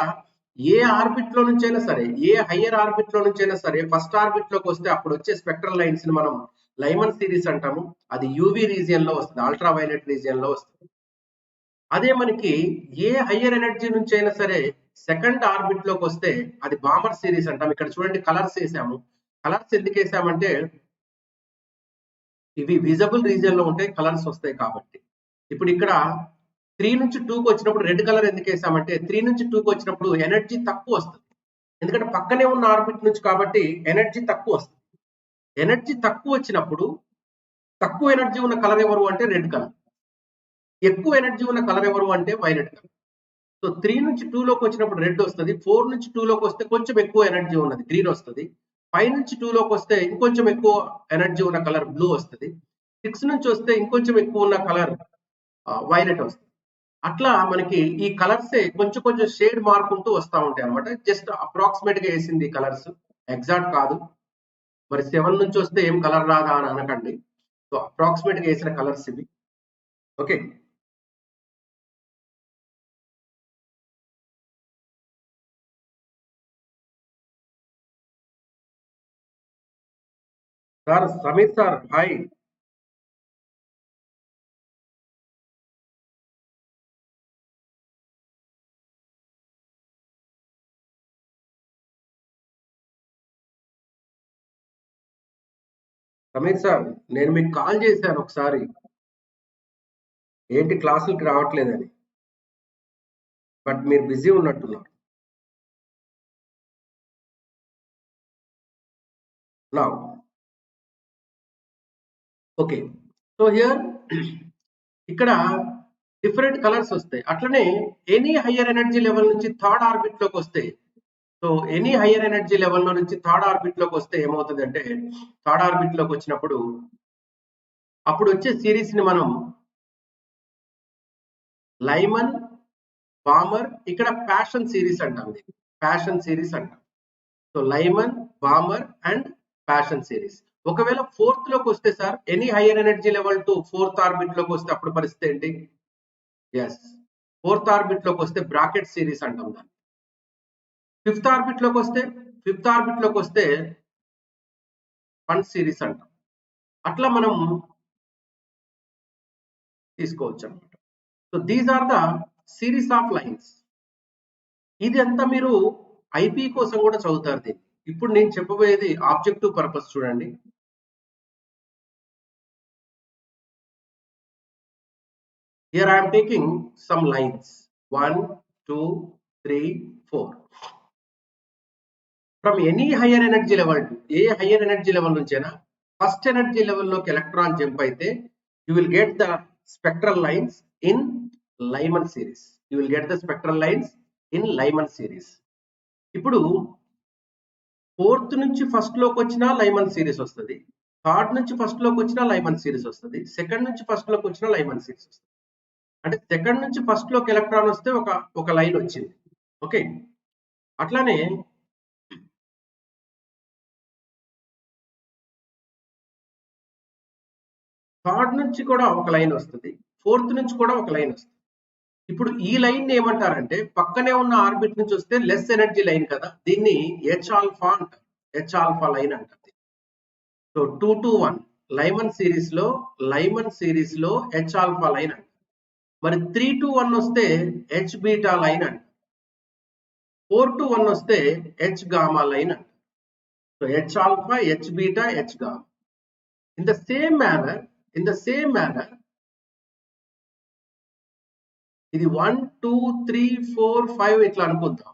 ఏ ఆర్బిట్ లో నుంచైనా సరే, ఏ హయ్యర్ ఆర్బిట్ లో నుంచైనా సరే, ఫస్ట్ ఆర్బిట్ లోకి వస్తే అప్పుడు వచ్చే స్పెక్ట్రల్ లైన్స్ ని మనం లైమన్ సిరీస్ అంటాము. అది యూవి రీజియన్ లో వస్తుంది, అల్ట్రా వైలెట్ రీజియన్ లో వస్తుంది. అదే మనకి ఏ హయ్యర్ ఎనర్జీ నుంచి అయినా సరే సెకండ్ ఆర్బిట్ లోకి వస్తే అది బామర్ సిరీస్ అంటాం. ఇక్కడ చూడండి కలర్స్ వేసాము. కలర్స్ ఎందుకు వేసామంటే ఇవి విజిబుల్ రీజియన్ లో ఉంటాయి, కలర్స్ వస్తాయి కాబట్టి. ఇప్పుడు ఇక్కడ 3 నుంచి 2కి వచ్చినప్పుడు రెడ్ కలర్ ఎందుకు వేసామంటే 3 నుంచి 2కి వచ్చినప్పుడు ఎనర్జీ తక్కువ వస్తుంది. ఎందుకంటే పక్కనే ఉన్న ఆర్బిట్ నుంచి కాబట్టి ఎనర్జీ తక్కువ వస్తుంది. ఎనర్జీ తక్కువ వచ్చినప్పుడు తక్కువ ఎనర్జీ ఉన్న కలర్ ఎవరు అంటే రెడ్ కలర్, ఎక్కువ ఎనర్జీ ఉన్న కలర్ ఎవరు అంటే వైలెట్ కలర్. సో 3 నుంచి 2లోకి వచ్చినప్పుడు రెడ్ వస్తుంది, 4 నుంచి 2లోకి వస్తే కొంచెం ఎక్కువ ఎనర్జీ ఉన్నది గ్రీన్ వస్తుంది, 5 నుంచి 2లోకి వస్తే ఇంకొంచెం ఎక్కువ ఎనర్జీ ఉన్న కలర్ బ్లూ వస్తుంది, 6 నుంచి వస్తే ఇంకొంచెం ఎక్కువ ఉన్న కలర్ వైలెట్ వస్తుంది. అట్లా మనకి ఈ కలర్సే కొంచెం కొంచెం షేడ్ మారుకుంటూ వస్తూ ఉంటాయి అనమాట. జస్ట్ అప్రాక్సిమేట్ గా వేసింది కలర్స్, ఎగ్జాక్ట్ కాదు. మరి 7 నుంచి వస్తే ఏం కలర్ రాదా అని అనకండి. సో అప్రాక్సిమేట్ గా వేసిన కలర్స్ ఇవి. Okay, sir Sameer sir hi. Sameer sir నేను మీకు కాల్ చేశాను ఒకసారి, ఏంటి క్లాసులకి రావట్లేదని, బట్ మీరు బిజీ ఉన్నట్టున్నారు. నౌ ఓకే, సో హియర్ ఇక్కడ డిఫరెంట్ కలర్స్ వస్తాయి. అట్లనే ఎనీ హయ్యర్ ఎనర్జీ లెవెల్ నుంచి థర్డ్ ఆర్బిట్ లోకి వస్తే, సో ఎనీ హయ్యర్ ఎనర్జీ లెవెల్లో నుంచి థర్డ్ ఆర్బిట్ లోకి వస్తే ఏమవుతుంది అంటే థర్డ్ ఆర్బిట్ లోకి వచ్చినప్పుడు అప్పుడు వచ్చే సిరీస్ ని మనం లైమన్, బామర్, ఇక్కడ ప్యాషన్ సిరీస్ అంటాం. ప్యాషన్ సిరీస్ అంటాం. So Lyman, Balmer and passion series. ఒకవేళ ఫోర్త్ లోకి వస్తే sir any higher energy level to fourth orbit లోకి వస్తే అప్పుడు పరిస్థితి ఏంటి? ఎస్, ఫోర్త్ ఆర్బిట్ లోకి వస్తే బ్రాకెట్ సిరీస్ అంటాం దాన్ని. ఫిఫ్త్ ఆర్బిట్ లోకి వస్తే ఫండ్ సిరీస్ అంటాం. అట్లా మనం తీసుకోవచ్చు అనమాట. So these are the series of lines. ఇది అంతా మీరు ఐపీ కోసం కూడా చదువుతారు దీన్ని. ఇప్పుడు నేను చెప్పబోయేది ఆబ్జెక్టివ్ పర్పస్. చూడండి, here I am taking some lines 1 2 3 4 from any higher energy level to A higher energy level నుంచైనా ఫస్ట్ ఎనర్జీ లెవెల్లోకి ఎలక్ట్రాన్ జంప్ అయితే you will get the spectral lines in Lyman series. You will get the spectral lines in Lyman series. ఇప్పుడు fourth నుంచి first లోకి వచ్చినా Lyman series వస్తుంది, third నుంచి first లోకి వచ్చినా లైమన్ సిరీస్ వస్తుంది, సెకండ్ నుంచి ఫస్ట్ లోకి వచ్చినా లైమన్ సిరీస్ వస్తుంది. అంటే సెకండ్ నుంచి ఫస్ట్ లోకి ఎలక్ట్రాన్ వస్తే ఒక లైన్ వచ్చింది. ఓకే, అట్లానే థర్డ్ నుంచి కూడా ఒక లైన్ వస్తుంది, ఫోర్త్ నుంచి కూడా ఒక లైన్ వస్తుంది. ఇప్పుడు ఈ లైన్ ఏమంటారంటే పక్కనే ఉన్న ఆర్బిట్ నుంచి వస్తే లెస్ ఎనర్జీ లైన్ కదా, దీన్ని హెచ్ ఆల్ఫా అంటారు. హెచ్ ఆల్ఫా లైన్ అంటారు. సో 2 to 1 లైమన్ సిరీస్ లో హెచ్ ఆల్ఫా లైన్ అంటారు. మరి 3 to 1 వస్తే హెచ్ బీటా లైన్ అంటారు. 4 to 1 వస్తే హెచ్ గామా లైన్ అంటారు. So H alpha, H beta, H gamma. In the same manner ఇది 1 2 3 4 5 ఇట్లా అనుకుందాం.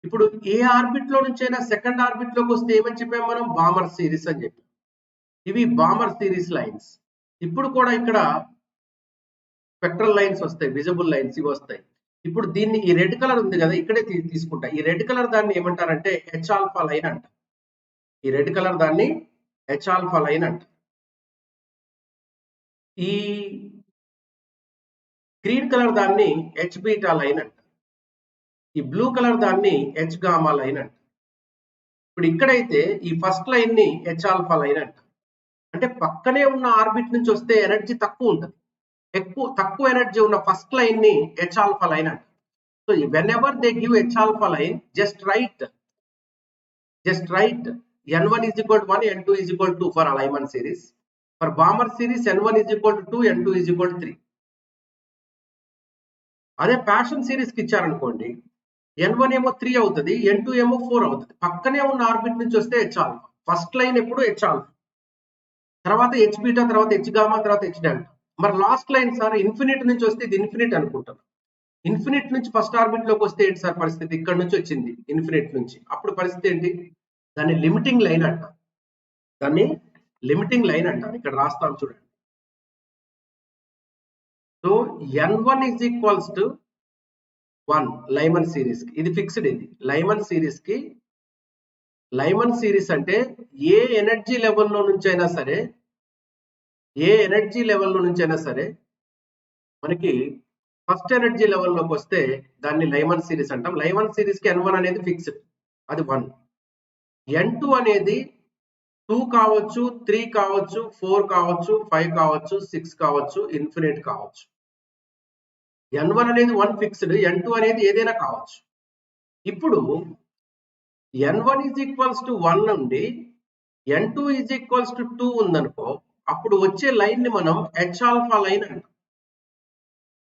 ఇప్పుడు ఏ ఆర్బిట్ లో నుంచైనా సెకండ్ ఆర్బిట్ లోకి వస్తే ఏమని చెప్పాం మనం? బామర్ సిరీస్ అని చెప్పాం. ఇవి బామర్ సిరీస్ లైన్స్. ఇప్పుడు కూడా ఇక్కడ స్పెక్ట్రల్ లైన్స్ వస్తాయి, విజిబుల్ లైన్స్ ఇవి వస్తాయి. ఇప్పుడు దీన్ని ఈ రెడ్ కలర్ ఉంది కదా, ఇక్కడే తీసుకుంటా. ఈ రెడ్ కలర్ దాన్ని ఏమంటారంటే హెచ్ ఆల్ఫా లైన్ అంట. ఈ రెడ్ కలర్ దాన్ని హెచ్ ఆల్ఫా లైన్ అంట. ఈ గ్రీన్ కలర్ దాన్ని హెచ్ బీటా లైన్ అంట. ఈ బ్లూ కలర్ దాన్ని హెచ్ గామా లైన్ అంట. ఇప్పుడు ఇక్కడైతే ఈ ఫస్ట్ లైన్ ని హెచ్ ఆల్ఫా లైన్ అంట. అంటే పక్కనే ఉన్న ఆర్బిట్ నుంచి వస్తే ఎనర్జీ తక్కువ ఉంటుంది, తక్కువ ఎనర్జీ ఉన్న ఫస్ట్ లైన్ ని H alpha లైన్ అంటారు. So whenever they give H alpha line, just write N1 is equal to 1, N2 is equal to 2 for alignment series. For Balmer series, N1 is equal to 2, N2 is equal to 3. అదే passion series కి ఇచ్చారనుకోండి, N1 ఏమో 3 అవుతుంది, N2 ఏమో 4 అవుతుంది. పక్కనే ఉన్న orbit నుంచి వస్తే H alpha. ఫస్ట్ లైన్ ఎప్పుడు H alpha, తర్వాత H beta, తర్వాత H gamma, తర్వాత H delta. మరి లాస్ట్ లైన్ సార్ ఇన్ఫినిట్ నుంచి వస్తే ఇది ఇన్ఫినిట్ అనుకుంటాను. ఇన్ఫినిట్ నుంచి ఫస్ట్ ఆర్బిట్ లోకి వస్తే ఏంటి సార్ పరిస్థితి? ఇక్కడ నుంచి వచ్చింది ఇన్ఫినిట్ నుంచి, అప్పుడు పరిస్థితి ఏంటి? దాన్ని లిమిటింగ్ లైన్ అంటారు. ఇక్కడ రాస్తాను చూడండి. So N1 is equals to 1 Lyman series కి, ఇది ఫిక్స్డ్. ఇది లైమన్ సిరీస్ కి, లైమన్ సిరీస్ అంటే ఏ ఎనర్జీ లెవెల్లో నుంచి అయినా సరే మనకి ఫస్ట్ ఎనర్జీ లెవెల్లోకి వస్తే దాన్ని లైమన్ సిరీస్ అంటాం. లైమన్ సిరీస్ కి N1 అనేది ఫిక్స్డ్, అది 1. N2 అనేది 2 కావచ్చు, 3 కావచ్చు, 4 కావచ్చు, 5 కావచ్చు, 6 కావచ్చు, ఇన్ఫినిట్ కావచ్చు. N1 అనేది 1 ఫిక్స్డ్, N2 అనేది ఏదైనా కావచ్చు. ఇప్పుడు N1 is equals to 1 నుండి N2 is equals to 2 ఉందనుకో, అప్పుడు వచ్చే లైన్ ని మనం H alpha లైన్ అంటాం.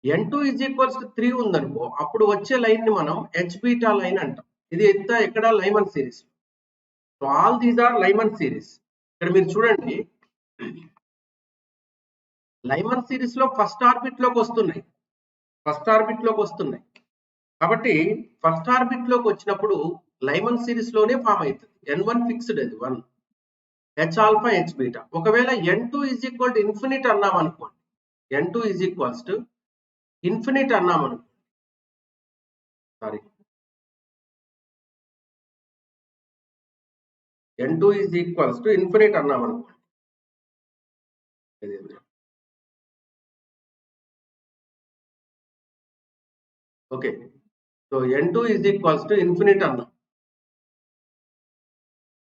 N2 is equals to 3 ఉందనుకో, అప్పుడు వచ్చే లైన్ ని మనం H beta లైన్ అంటాం. ఇది ఎక్కడ? Lyman series. So all these are Lyman series. ఇక్కడ మీరు చూడండి, లైమన్ సిరీస్ లో ఫస్ట్ ఆర్బిట్ లోకి వస్తున్నాయి. కాబట్టి ఫస్ట్ ఆర్బిట్ లోకి వచ్చినప్పుడు లైమన్ సిరీస్ లోనే ఫామ్ అవుతుంది. N1 ఫిక్స్డ్, అది 1, H alpha, H beta. ఒకవేళ N2 is equal to infinite అన్నాం అనుకోండి, N2 is equals to infinite అన్నాం అనుకోండి, N2 is equals to infinite అన్నాం అనుకోండి. Okay, so N2 is equals to infinite అన్నాం.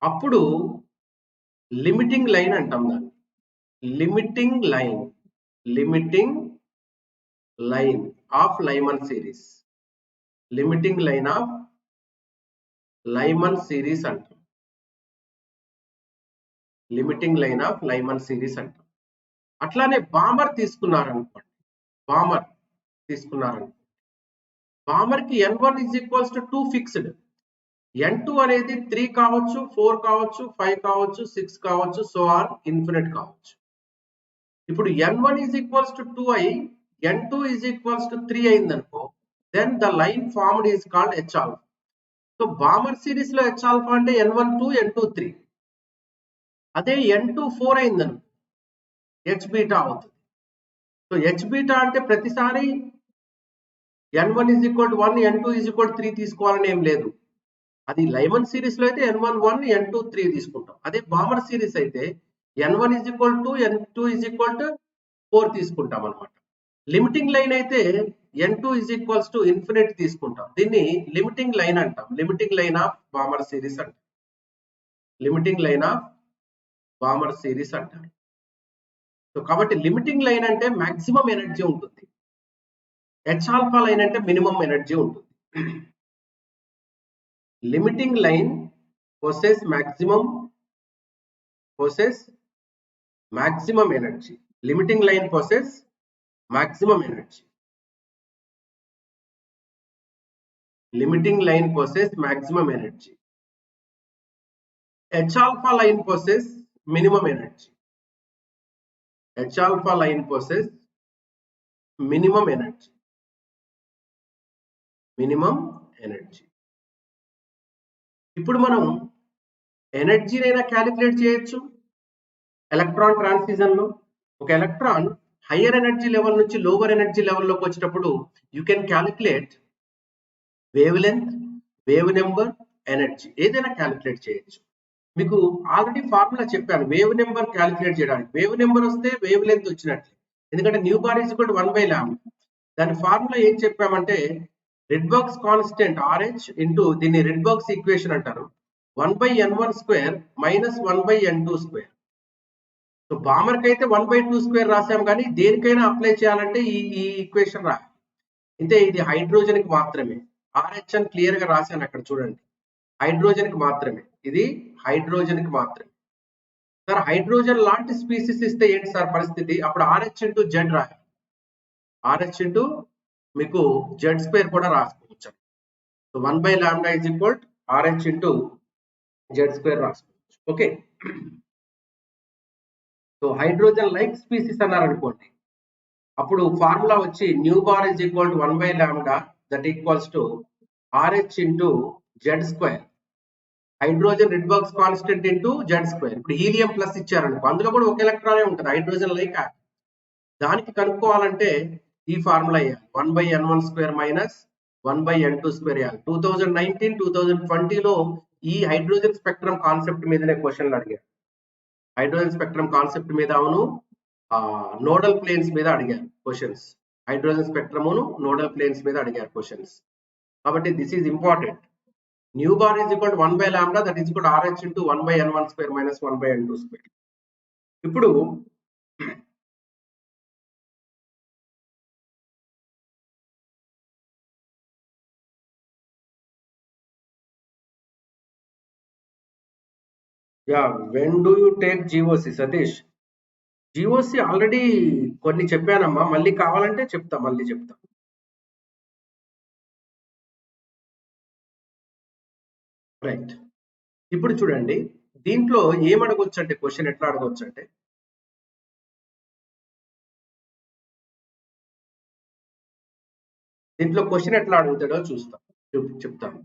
అప్పుడు లిమిటింగ్ లైన్ అంటాం దాన్ని. Limiting line of Lyman series. Limiting line of Lyman series అంటాం. అట్లానే బామర్ తీసుకున్నారనుకోండి, బామర్ కి N1 is equals to 2 fixed, N2 అనేది 3 కావచ్చు, 4 కావచ్చు, 5 కావచ్చు, 6 కావచ్చు, సో ఆన్ ఇన్ఫినిట్ కావచ్చు. ఇప్పుడు N1 is equals to 2 అయి N2 is equals to 3 అయిందనుకో, then the line formed is called H alpha. So Balmer series లో H alpha అంటే N1 2, N2 3. అదే N2 4 అయిందనుకో H beta అవుతుంది. సో H beta అంటే ప్రతిసారి N1 is equal to 1, N2 is equal to 3 తీసుకోవాలని ఏం లేదు. అది లైమన్ సిరీస్ లో అయితే N1 1, N2 3 తీసుకుంటాం. అదే బామర్ సిరీస్ అయితే N1 is equal to 2, N2 is equal to 4 తీసుకుంటాం అనమాట. లిమిటింగ్ లైన్ అయితే N2 is equals to infinite తీసుకుంటాం. దీన్ని లిమిటింగ్ లైన్ అంటాం. Limiting line of Balmer series అంటారు. సో కాబట్టి లిమిటింగ్ లైన్ అంటే మాక్సిమం ఎనర్జీ ఉంటుంది, H alpha లైన్ అంటే మినిమం ఎనర్జీ ఉంటుంది. Limiting line possess maximum energy. Limiting line possess maximum energy. H alpha line possess minimum energy. Minimum energy. ఇప్పుడు మనం ఎనర్జీనైనా calculate చేయొచ్చు. ఎలక్ట్రాన్ ట్రాన్సిషన్ లో ఒక ఎలక్ట్రాన్ హయ్యర్ ఎనర్జీ లెవెల్ నుంచి లోవర్ ఎనర్జీ లెవెల్లోకి వచ్చేటప్పుడు you can calculate wavelength, wave number, energy, ఏదైనా క్యాలిక్యులేట్ చేయొచ్చు. మీకు ఆల్రెడీ ఫార్ములా చెప్పాను వేవ్ నెంబర్ క్యాలిక్యులేట్ చేయడానికి. వేవ్ నెంబర్ వస్తే వేవ్ లెంత్ వచ్చినట్లే, ఎందుకంటే nu bar is equal to 1/λ. దాని ఫార్ములా ఏం చెప్పామంటే రిడ్బర్గ్స్ కాన్స్టెంట్ RH ఇంటూ, దీన్ని రిడ్బర్గ్స్ ఈక్వేషన్ అంటారు, 1/n1² - 1/n2². సో బామర్కి అయితే 1/2² రాసాం, కానీ దేనికైనా అప్లై చేయాలంటే ఈ ఈక్వేషన్ రా. అయితే ఇది హైడ్రోజన్కి మాత్రమే. RH అని క్లియర్గా రాశాను అక్కడ చూడండి, హైడ్రోజన్కి మాత్రమే, ఇది హైడ్రోజన్కి మాత్రమే. సార్ హైడ్రోజన్ లాంటి స్పీసీస్ ఇస్తే ఏంటి సార్ పరిస్థితి? అప్పుడు RH ఇంటూ జెడ్ రాయాలి. RH ఇంటూ మీకు జెడ్ స్క్వేర్ కూడా రాసుకోవచ్చు. So 1/λ is equal RH into Z square రాసుకోవచ్చు. Okay, so hydrogen like species అన్నారు అనుకోండి, అప్పుడు ఫార్ములా వచ్చి nu bar is equal to 1/λ that equals to RH into Z square, hydrogen Rydberg's constant into Z square. ఇప్పుడు helium plus ఇచ్చారనుకో, అందులో కూడా ఒక ఎలక్ట్రానే ఉంటుంది, హైడ్రోజన్ లైక్. దానికి కనుక్కోవాలంటే ఈ ఫార్ములా వేయాలి, 1/n1² మైనస్ 1/n2² వేయాలి. 2019, 2020లో ఈ హైడ్రోజన్ స్పెక్ట్రమ్ కాన్సెప్ట్ మీదనే క్వశ్చన్లు అడిగారు. హైడ్రోజన్ స్పెక్ట్రమ్ కాన్సెప్ట్ మీద అవును, నోడల్ ప్లేన్స్ మీద అడిగారు క్వశ్చన్స్. హైడ్రోజన్ స్పెక్ట్రమును నోడల్ ప్లేన్స్ మీద అడిగారు క్వశ్చన్స్. కాబట్టి this is important. Nu bar is equal to 1/λ that is equal to RH into 1/n1² minus 1/n2². ఇప్పుడు when do you take GOC Satish? GOC already కొన్ని చెప్పానమ్మా, మళ్ళీ కావాలంటే చెప్తా, మళ్ళీ చెప్తా. రైట్, ఇప్పుడు చూడండి, దీంట్లో ఏమడగొచ్చు అంటే, క్వశ్చన్ ఎట్లా అడగొచ్చు అంటే, దీంట్లో క్వశ్చన్ ఎట్లా అడుగుతాడో చూస్తాం, చెప్తాను.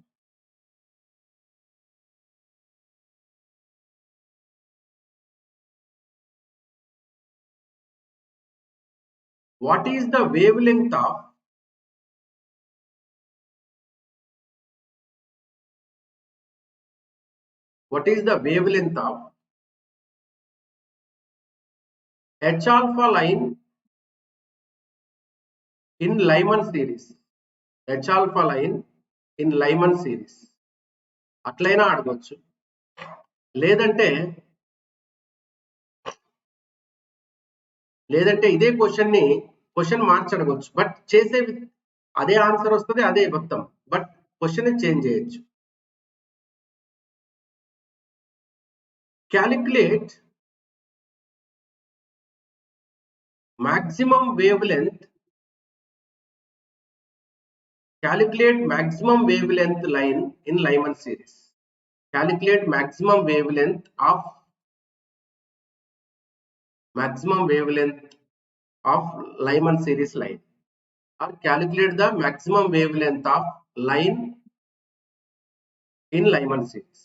What is the wave length of H alpha line in Lyman series? H alpha line in Lyman series అట్లయినా అడగొచ్చు, లేదంటే ఇదే క్వశ్చన్ మార్చి అడగొచ్చు. బట్ చేసే అదే ఆన్సర్ వస్తుంది, అదే మొత్తం, బట్ క్వశ్చన్ చేంజ్ చేయొచ్చు. Calculate maximum wavelength line in Lyman series. Calculate maximum wavelength of Lyman series line, or calculate the maximum wavelength of line in Lyman series.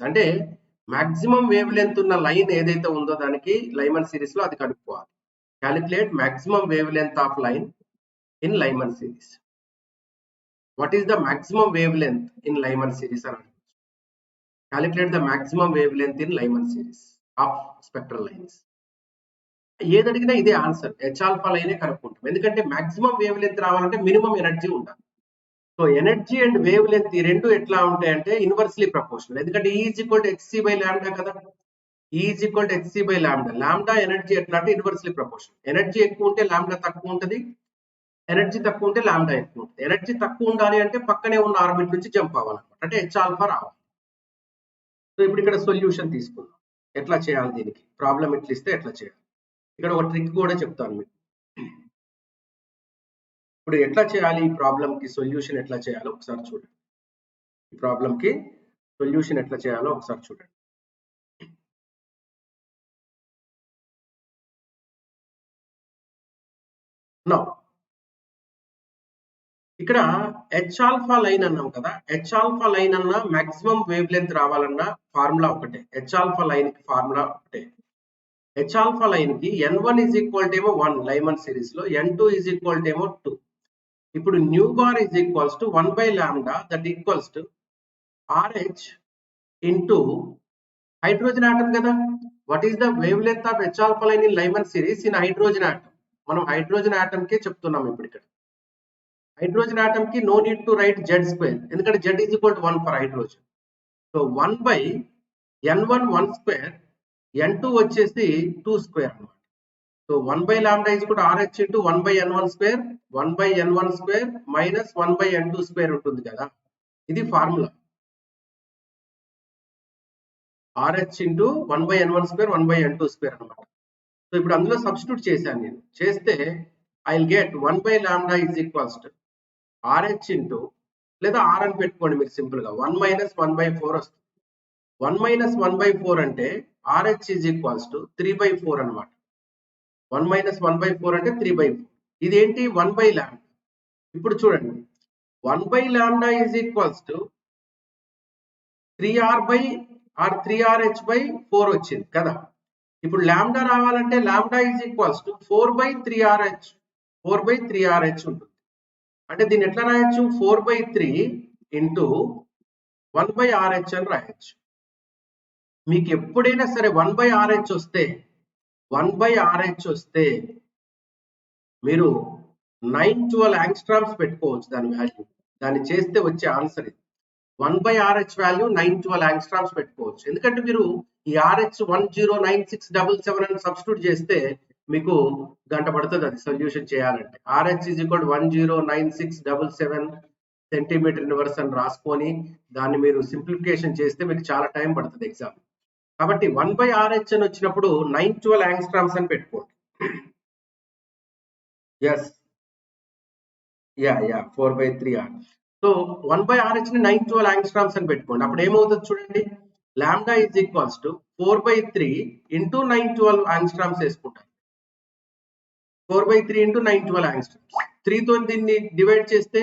అంటే మాక్సిమం వేవ్ లెంత్ ఉన్న line ఏదైతే ఉందో దానికి Lyman series లో అది కనుక్కోవాలి. Calculate maximum wave length of line in Lyman series. What is the maximum wave length in Lyman series అని అడగచ్చు. Calculate the maximum wave length in Lyman series of spectral lines. ఏది అడిగినా ఇదే answer, H alpha లైనే కనుక్కుంటాం. ఎందుకంటే maximum wave length రావాలంటే minimum energy ఉండాలి. So energy and wave length ఈ రెండు ఎట్లా ఉంటాయంటే ఇన్వర్స్లీ ప్రపోర్షనల్. ఎందుకంటే E is equal to hc/λ కదా, E is equal to hc/λ. Lambda energy ఎట్లా అంటే ఇన్వర్స్లీ ప్రపోర్షనల్. ఎనర్జీ ఎక్కువ ఉంటే లాంబ్డా తక్కువ ఉంటుంది, ఎనర్జీ తక్కువ ఉంటే లాంబ్డా ఎక్కువ ఉంటుంది. ఎనర్జీ తక్కువ ఉండాలి అంటే పక్కనే ఉన్న ఆర్బిట్ నుంచి జంప్ అవ్వాలన్నమాట, అంటే హెచ్ ఆల్ఫా రావాలి. సో ఇప్పుడు ఇక్కడ సొల్యూషన్ తీసుకుందాం, ఎట్లా చేయాలి దీనికి. ప్రాబ్లం ఎట్లా ఇస్తే ఎట్లా చేయాలి, ఇక్కడ ఒక ట్రిక్ కూడా చెప్తాను మీకు. ఇప్పుడు ఎట్లా చేయాలి, ఈ ప్రాబ్లం కి సొల్యూషన్ ఎట్లా చేయాలో ఒకసారి చూడండి. ఈ ప్రాబ్లం కి సొల్యూషన్ ఎట్లా చేయాలో ఒకసారి చూడండి. నౌ ఇక్కడ హెచ్ ఆల్ఫా లైన్ అన్నాం కదా, హెచ్ ఆల్ఫా లైన్ అన్న మాక్సిమం వేవ్ లెంత్ రావాలన్న ఫార్ములా ఒకటే. హెచ్ ఆల్ఫా లైన్ కి ఫార్ములా ఒకటే. హెచ్ ఆల్ఫా లైన్ కి n1 ఈజ్ ఈక్వల్ టు ఏమో 1 లైమన్ సిరీస్ లో, n2 ఈజ్ ఈక్వల్ టు ఏమో 2. ఇప్పుడు nu bar is equals to 1/λ that equals to RH into hydrogen atom కదా. What is the wavelength of H alpha line in Lyman series in hydrogen atom? మనం hydrogen atom కే చెప్తున్నాం ఇప్పుడు. ఇక్కడ hydrogen atom కి no need to write Z square, ఎందుకంటే Z is equal to 1 for hydrogen. So 1/, n1 1 square, n2 వచ్చేసి 2 square అన్నమాట. So 1 by lambda is equal to RH into 1 by n1 square, 1 by n1 square minus 1 by n2 square ఉంటుంది కదా, ఇది formula. RH into 1 by n1 square, 1 by n2 square అన్నమాట. So ఇప్పుడు అందులో substitute చేశాను నేను. చేస్తే I will get 1 by lambda is equals to RH into, లేదా R అని పెట్టుకోండి మీరు సింపుల్ గా, 1 minus 1 by 4 వస్తుంది. 1 minus 1 by 4 అంటే RH is equals to 3 by 4 అన్నమాట. 1 minus 1 by 4 అంటే 3 by 4. ఇదేంటి 1 by lambda. ఇప్పుడు చూడండి 1 by lambda is equals to 3R by or 3RH by 4 వచ్చింది కదా. ఇప్పుడు లాంబ్డా రావాలంటే lambda is equals to 4 by 3RH, 4 by 3RH ఉంటుంది. అంటే దీన్ని ఎట్లా రాయొచ్చు, 4 by 3 ఇంటూ 1 by RH అని రాయొచ్చు. మీకు ఎప్పుడైనా సరే 1 by RH వస్తే, 1 by RH వస్తే మీరు 912 యాంగ్స్ట్రామ్స్ పెట్టుకోవచ్చు దాని వాల్యూ. దాన్ని చేస్తే వచ్చే ఆన్సర్ ఇది. 1 by RH వాల్యూ 912 యాంగ్స్ట్రామ్స్ పెట్టుకోవచ్చు. ఎందుకంటే మీరు ఈ RH 109677 అని సబ్స్టిట్యూట్ చేస్తే మీకు గంట పడుతుంది అది సొల్యూషన్ చేయాలంటే. RH is equal to 109677 centimetre inverse అని రాసుకొని దాన్ని మీరు సింప్లిఫికేషన్ చేస్తే మీకు చాలా టైం పడుతుంది ఎగ్జామ్. కాబట్టి 1 by RH అని వచ్చినప్పుడు 912 యాంగ్స్ట్రామ్స్ అని పెట్టుకోండి. Yes, yeah 4 by 3R. సో 1 by RH ని 912 యాంగ్స్ట్రామ్స్ అని పెట్టుకోండి. అప్పుడు ఏమవుతుంది చూడండి, lambda is equals to 4 by 3 into 912 angstroms వేసుకుంటారు. 4 by 3 ఇంటూ 912 యాంగ్స్ట్రామ్స్. 3తో దీన్ని డివైడ్ చేస్తే,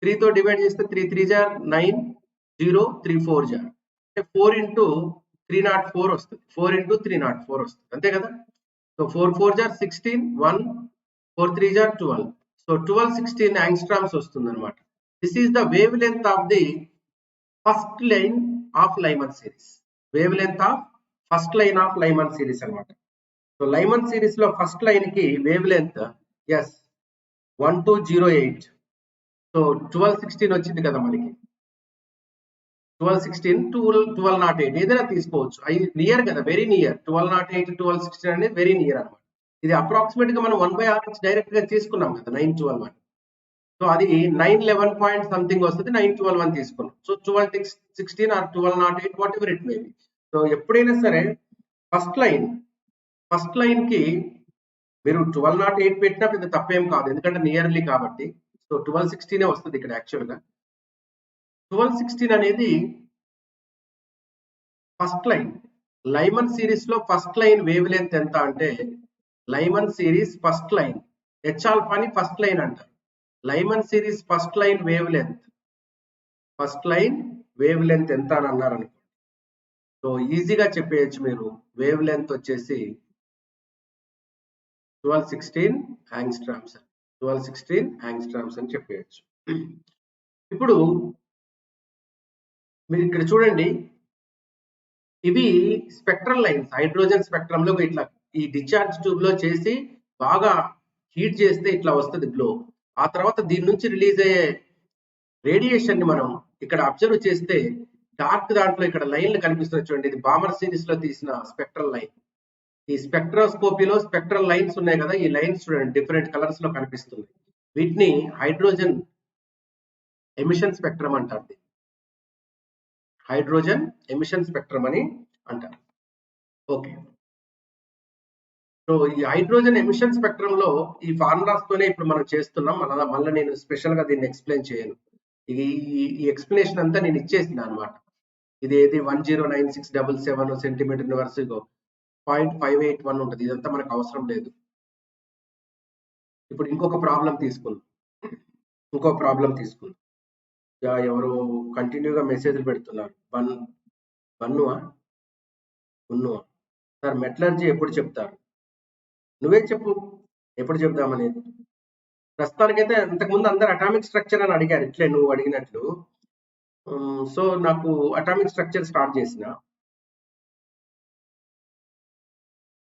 3తో డివైడ్ చేస్తే 3 3 జార్ 9, 0 3 4 జార్ అంటే 4 ఇంటూ 304 వస్తుంది. 4 ఇంటూ 304 వస్తుంది, అంతే కదా. సో 4 4 జార్ 16, 1 4 3 జార్ 12. సో 1216 యాంగ్స్ట్రామ్స్ వస్తుంది అనమాట. This is the wavelength of the first line of Lyman series. Wavelength of first line of Lyman series అనమాట. సో లైమన్ సిరీస్ లో ఫస్ట్ లైన్ కి వేవ్ లెంత్ 1208. సో 1216 వచ్చింది కదా మనకి, 1216 1208 ఏదైనా తీసుకోవచ్చు. అవి నియర్ కదా, వెరీ నియర్. 1208 1216 అనేది వెరీ నియర్ అనమాట. ఇది అప్రాక్సిమేట్ గా మనం 1 by RH డైరెక్ట్ గా తీసుకున్నాం కదా 912 అని. సో అది 911 పాయింట్ సంథింగ్ వస్తుంది, 912 అని తీసుకున్నాం. So 1216 or 1208 whatever it may be. So ఎప్పుడైనా సరే ఫస్ట్ లైన్ కి మీరు 1208 పెట్టినా పెద్ద తప్పేం కాదు, ఎందుకంటే నియర్లీ కాబట్టి. సో 1216 వస్తుంది ఇక్కడ యాక్చువల్ గా. 1216 అనేది ఫస్ట్ లైన్. లైమన్ సిరీస్ లో ఫస్ట్ లైన్ వేవ్ లెంత్ ఎంత అంటే, Lyman series first line H ఆల్ఫాని ఫస్ట్ లైన్ అంటారు. Lyman series first line wavelength ఎంత అని అన్నారు అనుకో, సో ఈజీగా చెప్పేయచ్చు మీరు. వేవ్ లెంత్ వచ్చేసి 1216 యాంగ్స్ట్రామ్స్, 1216 యాంగ్స్ట్రామ్స్ అని చెప్పేయచ్చు. ఇప్పుడు మీరు ఇక్కడ చూడండి, ఇవి స్పెక్ట్రల్ లైన్స్. హైడ్రోజన్ స్పెక్ట్రమ్ లో ఇట్లా ఈ డిశ్చార్జ్ ట్యూబ్ లో చేసి బాగా హీట్ చేస్తే ఇట్లా వస్తుంది గ్లో. ఆ తర్వాత దీని నుంచి రిలీజ్ అయ్యే రేడియేషన్ ని మనం ఇక్కడ అబ్జర్వ్ చేస్తే డార్క్ దాంట్లో ఇక్కడ లైన్లు కనిపిస్తున్నాయి చూడండి. ఇది బామర్ సిరీస్ లో తీసిన స్పెక్ట్రల్ లైన్. ఈ స్పెక్ట్రోస్కోపీలో స్పెక్ట్రల్ లైన్స్ ఉన్నాయి కదా, ఈ లైన్స్ చూడండి డిఫరెంట్ కలర్స్ లో కనిపిస్తున్నాయి. వీటిని హైడ్రోజన్ ఎమిషన్ స్పెక్ట్రమ్ అంటారు. హైడ్రోజన్ ఎమిషన్ స్పెక్ట్రమ్ అని అంటారు. ఓకే, సో ఈ హైడ్రోజన్ ఎమిషన్ స్పెక్ట్రమ్ లో ఈ ఫార్ములాస్ తోనే ఇప్పుడు మనం చేస్తున్నాం. మళ్ళీ నేను స్పెషల్ గా దీన్ని ఎక్స్ప్లెయిన్ చేయను. ఈ ఎక్స్ప్లెనేషన్ అంతా నేను ఇచ్చేసిన అనమాట. ఇది ఏది 109677 సెంటీమీటర్ ఇన్వర్స్ 0.581 ఉంటుంది. ఇదంతా మనకు అవసరం లేదు. ఇప్పుడు ఇంకొక ప్రాబ్లం తీసుకుందాం. ఎవరు కంటిన్యూగా మెసేజ్లు పెడుతున్నారు. బన్నువా సార్, మెటలర్జీ ఎప్పుడు చెప్తారు? నువ్వే చెప్పు ఎప్పుడు చెప్దామనేది. ప్రస్తుతానికైతే అంతకుముందు అందరు అటామిక్ స్ట్రక్చర్ అని అడిగారు, ఇట్లే నువ్వు అడిగినట్లు. సో నాకు అటామిక్ స్ట్రక్చర్ స్టార్ట్ చేసిన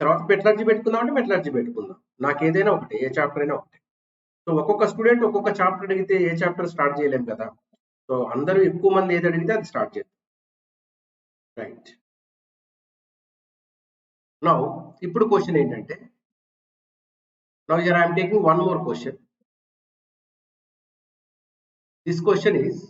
తర్వాత మెటలర్జీ పెట్టుకుందాం అంటే మెటలర్జీ పెట్టుకుందాం. నాకు ఏదైనా ఒకటి, ఏ చాప్టర్ అయినా ఒకటి. సో ఒక్కొక్క స్టూడెంట్ ఒక్కొక్క చాప్టర్ అడిగితే ఏ చాప్టర్ స్టార్ట్ చేయలేం కదా. సో అందరూ ఎక్కువ మంది ఏది అడిగితే అది స్టార్ట్ చేద్దాం. రైట్. నౌ ఇప్పుడు క్వశ్చన్ ఏంటంటే, now here I'm taking one more question. This question is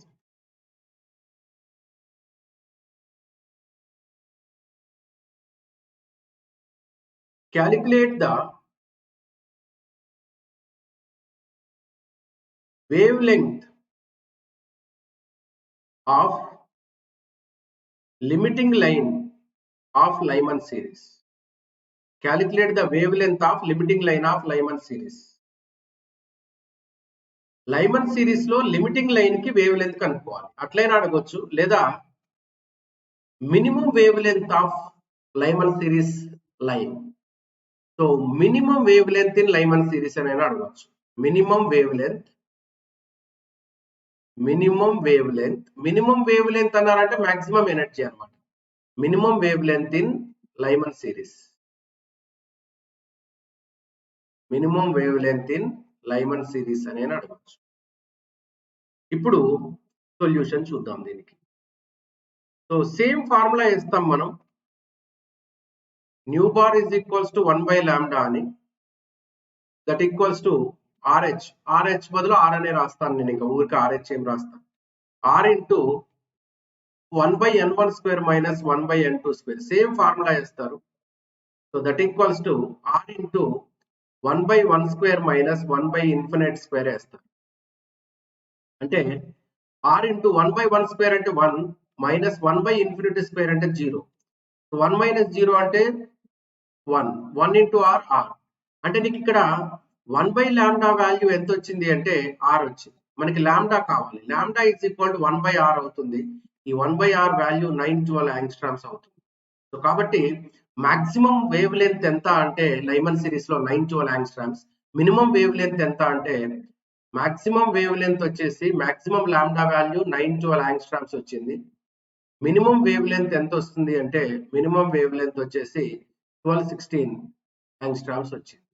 calculate the wavelength of limiting line of Lyman series. Calculate the wavelength of limiting line of Lyman series. Lyman series లో limiting line కి wave length కనుక్కోవాలి. అట్లయినా అడగొచ్చు, లేదా minimum wave length of Lyman series line. So minimum wave length in Lyman series అని అడగొచ్చు. Minimum wave length అన్నారంటే maximum energy అన్నమాట. Minimum wave length in Lyman series. Minimum wave length in Lyman series అని అడగొచ్చు. ఇప్పుడు solution చూద్దాం దీనికి. So same formula ఇస్తాం మనం. Nu bar is equals to 1/λ అని, దట్ ఈక్వల్స్ టు RH బదులు R అనే రాస్తాను నేను, ఇంకా ఊరికి RH ఏం రాస్తాను. R into 1/n1² minus 1/n2². Same formula ఇస్తారు. So that equals to R into 1/1² minus 1/∞² వేస్తారు. అంటే R ఇంటూ 1/1² అంటే 1 మైనస్ 1/∞² అంటే 0. 1 మైనస్ 0 అంటే 1 ఇంటూ R. అంటే నీకు ఇక్కడ 1/λ వాల్యూ ఎంత వచ్చింది అంటే R వచ్చింది. మనకి లాంబ్డా కావాలి. Lambda is equal to 1/R అవుతుంది. ఈ 1/R వాల్యూ 912 యాంగ్స్ట్రామ్స్ అవుతుంది. సో కాబట్టి మాక్సిమం వేవ్ లెంత్ ఎంత అంటే Lyman సిరీస్ లో 912 యాంగ్స్ట్రామ్స్. మినిమం వేవ్ లెంత్ ఎంత అంటే మాక్సిమం వేవ్ లెంత్ వచ్చేసి మాక్సిమం లాంబ్డా వాల్యూ 912 యాంగ్స్ట్రామ్స్ వచ్చింది. మినిమం వేవ్ లెంత్ ఎంత వస్తుంది అంటే మినిమం వేవ్ లెంత్ వచ్చేసి 1216 యాంగ్స్ట్రామ్స్ వచ్చింది.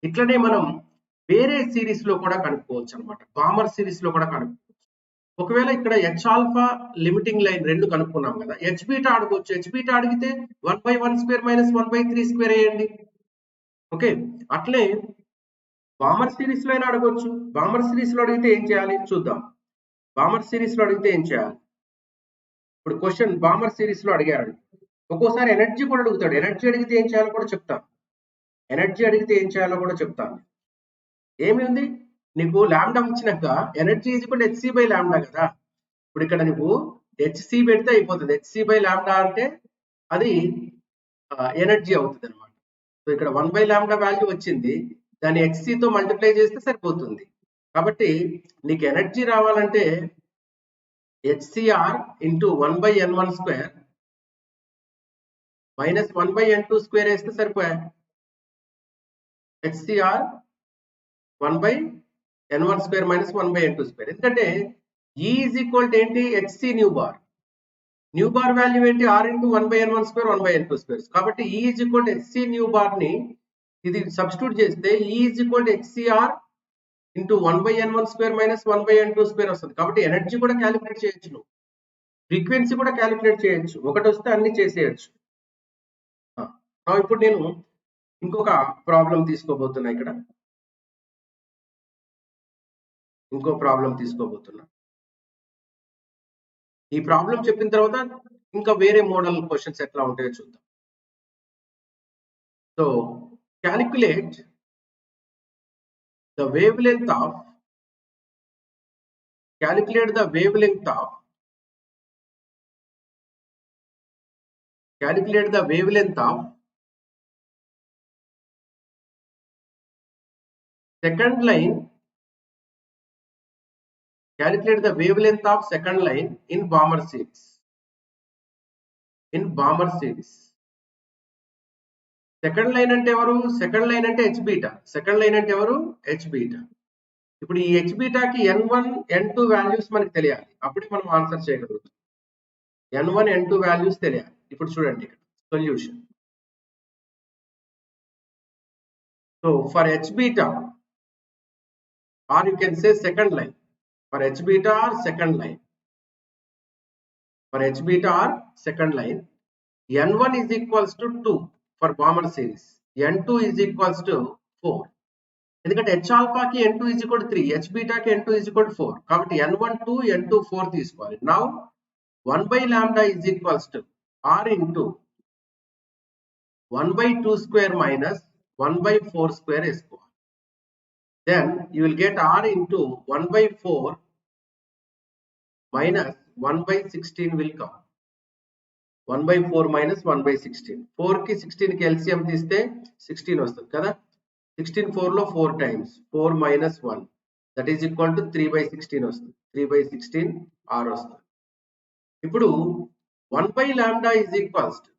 ఇట్లనే మనం వేరే సిరీస్ లో కూడా కనుక్కోవచ్చు అనమాట. బామర్ సిరీస్ లో కూడా కనుక్కోవచ్చు. ఒకవేళ ఇక్కడ H ఆల్ఫా లిమిటింగ్ లైన్ రెండు కనుక్కున్నాం కదా, H బీటా అడగవచ్చు. H బీటా అడిగితే 1/1² మైనస్ 1/3² వేయండి. ఓకే, అట్లే బామర్ సిరీస్ లో అయినా అడగవచ్చు. బామర్ సిరీస్ లో అడిగితే ఏం చేయాలి చూద్దాం. బామర్ సిరీస్ లో అడిగితే ఏం చేయాలి? ఇప్పుడు క్వశ్చన్ బామర్ సిరీస్ లో అడిగారు. ఒక్కోసారి ఎనర్జీ కూడా అడుగుతాడు. ఎనర్జీ అడిగితే ఏం చేయాలో కూడా చెప్తాను. ఏమి ఉంది, నీకు లాంబ్డా ఇచ్చినాక ఎనర్జీ ఈజ్ ఈక్వల్ HC/λ కదా. ఇప్పుడు ఇక్కడ నీకు HC పెడితే అయిపోతుంది. HC/λ అంటే అది ఎనర్జీ అవుతుంది అనమాట. సో ఇక్కడ 1/λ వాల్యూ వచ్చింది, దాన్ని HC తో మల్టిప్లై చేస్తే సరిపోతుంది. కాబట్టి నీకు ఎనర్జీ రావాలంటే HCR into 1/n1² minus 1/n2² వేస్తే సరిపోయా. HCR 1/n1² minus 1/n2². ఎందుకంటే E ఈజ్ ఈక్వల్ టు ఏంటి, HC new bar. New bar value ఏంటి, R ఇంటూ 1/n1² 1/n2². కాబట్టి E is equal to HC new bar ని ఇది substitute చేస్తే E is equal to HCR into 1/n1² minus 1/n2² వస్తుంది. కాబట్టి energy కూడా calculate చేయొచ్చు, నువ్వు ఫ్రీక్వెన్సీ కూడా క్యాలిక్యులేట్ చేయొచ్చు. ఒకటి వస్తే అన్ని చేసేయచ్చు. ఇప్పుడు నేను ఇంకొక ప్రాబ్లం తీసుకోబోతున్నా. ఇక్కడ ఇంకో ప్రాబ్లం తీసుకోబోతున్నా. ఈ ప్రాబ్లం చెప్పిన తర్వాత ఇంకా వేరే మోడల్ క్వశ్చన్స్ ఎట్లా ఉంటాయో చూద్దాం. So calculate the wavelength of second line. Calculate the wavelength of second line in Bohr series. Second line అంటే ఎవరు? సెకండ్ లైన్ అంటే H బీటా. సెకండ్ లైన్ అంటే ఎవరు? H beta. ఇప్పుడు ఈ H బీటాకి N1 N2 వాల్యూస్ మనకు తెలియాలి, అప్పుడే మనం ఆన్సర్ చేయగలుగుతాం. N1 N2 వాల్యూస్ తెలియాలి. ఇప్పుడు చూడండి ఇక్కడ solution. So for H beta, or you can say second line, for H beta or second line, N1 is equals to 2 for Balmer series n2 is equals to 4. ఎందుకంటే h alpha కి n2 is equal to 3, h beta కి n2 is equal to 4. కాబట్టి n1 2 n2 4 తీసుకోవాలి. Now 1 by lambda is equals to r into 1 by 2 square minus 1 by 4 square వేసుకోవాలి. Then you will get r into 1 by 4 minus 1 by 16 will come. 1 by 4 minus 1 by 16. 4 కి 16 కి LCM తీస్తే 16 వస్తుంది కదా. 16 4 లో 4 times 4 minus 1 that is equal to 3 by 16 వస్తుంది. 3 by 16 r వస్తుంది. ఇప్పుడు 1 by lambda is equals to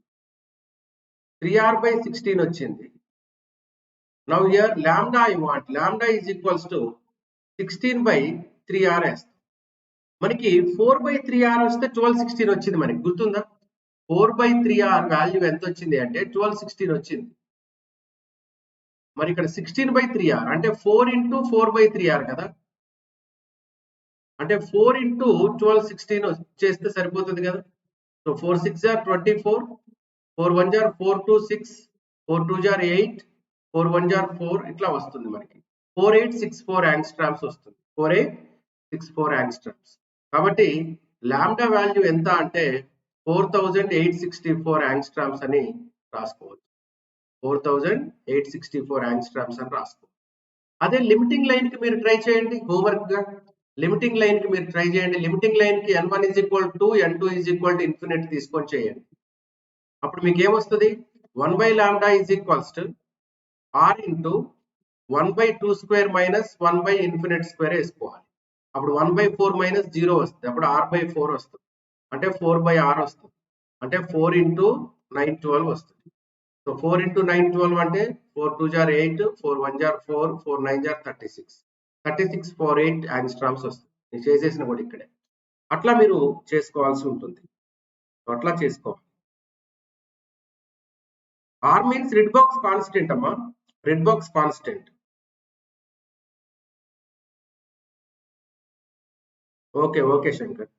3r by 16 వచ్చింది. Now here lambda I want. Lambda is equals to 16 by 3r వేస్తాం. మనకి 4 by 3r వస్తే 1216 వచ్చింది. మనకి గుర్తుందా? 4 by 3r వాల్యూ ఎంత వచ్చింది అంటే 1216 వచ్చింది. మరి ఇక్కడ 16 by 3r అంటే 4 into 4 by 3r కదా. అంటే 4 into 1216 చేస్తే సరిపోతుంది కదా. So 4 6 are 24, 4 1 are 4 2 6, 4 2 are 8, 4 1 are 4 ఇట్లా వస్తుంది మనకి. 4864 యాంగ్స్ట్రామ్స్ వస్తుంది. 4864 యాంగ్స్ట్రామ్స్. కాబట్టి లాంబ్డా వాల్యూ ఎంత అంటే 4864 యాంగ్స్ట్రామ్స్ అని రాసుకోవచ్చు. 4864 యాంగ్స్ట్రామ్స్ అని రాసుకోవచ్చు. అదే లిమిటింగ్ లైన్ కి మీరు ట్రై చేయండి. హోంవర్క్ గా లిమిటింగ్ లైన్ కి మీరు ట్రై చేయండి. లిమిటింగ్ లైన్ కి n1 is equal to 2, n2 is equal to infinite తీసుకొని చేయండి. అప్పుడు మీకు ఏమొస్తుంది? 1 by lambda is equals to r into 1 by 2 square minus 1 by infinite square వేసుకోవాలి. అప్పుడు 1 by 4 minus 0 వస్తుంది. అప్పుడు r by 4 వస్తుంది. అంటే 4 by r వస్తుంది. అంటే 4 into 9 12 వస్తుంది. సో 4 into 9 12 అంటే 4 2 are 8, 4 1 are 4, 4 9 are 36. 3648 యాంగ్స్ట్రామ్స్ వస్తుంది. నేను చేసేసిన కూడా ఇక్కడే. అట్లా మీరు చేసుకోవాల్సి ఉంటుంది. అట్లా చేసుకోవాలి. R means Rydberg's constant అమ్మా. Rydberg's constant. Okay okay Shankar.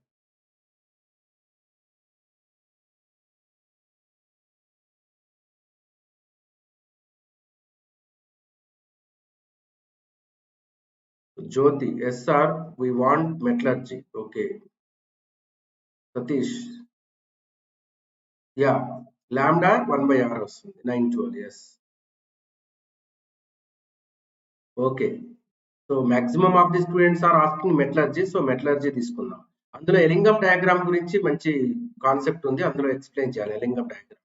Jyoti, yes sir, we want metallurgy. Okay. Satish, yeah, lambda 1 by r వస్తుంది. 912, yes. Okay. So maximum of the students are asking metallurgy. So metallurgy తీసుకుందాం. అందులో ఎలింగం diagram గురించి మంచి concept ఉంది. అందులో explain చేయాలి ఎలింగం diagram.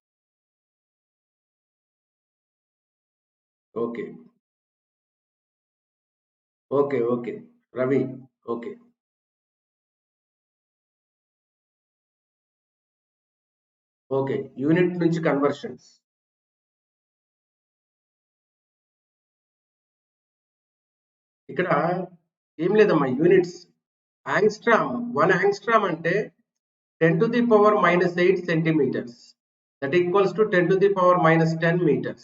Okay okay okay Ravi. Okay okay unit నుంచి కన్వర్షన్స్. ఇక్కడ ఏం లేదమ్మా, యూనిట్స్. యాంగ్స్ట్రామ్ 1 యాంగ్స్ట్రామ్ అంటే 10 to the power minus 8 centimeters. That equals to 10 to the power minus 10 meters.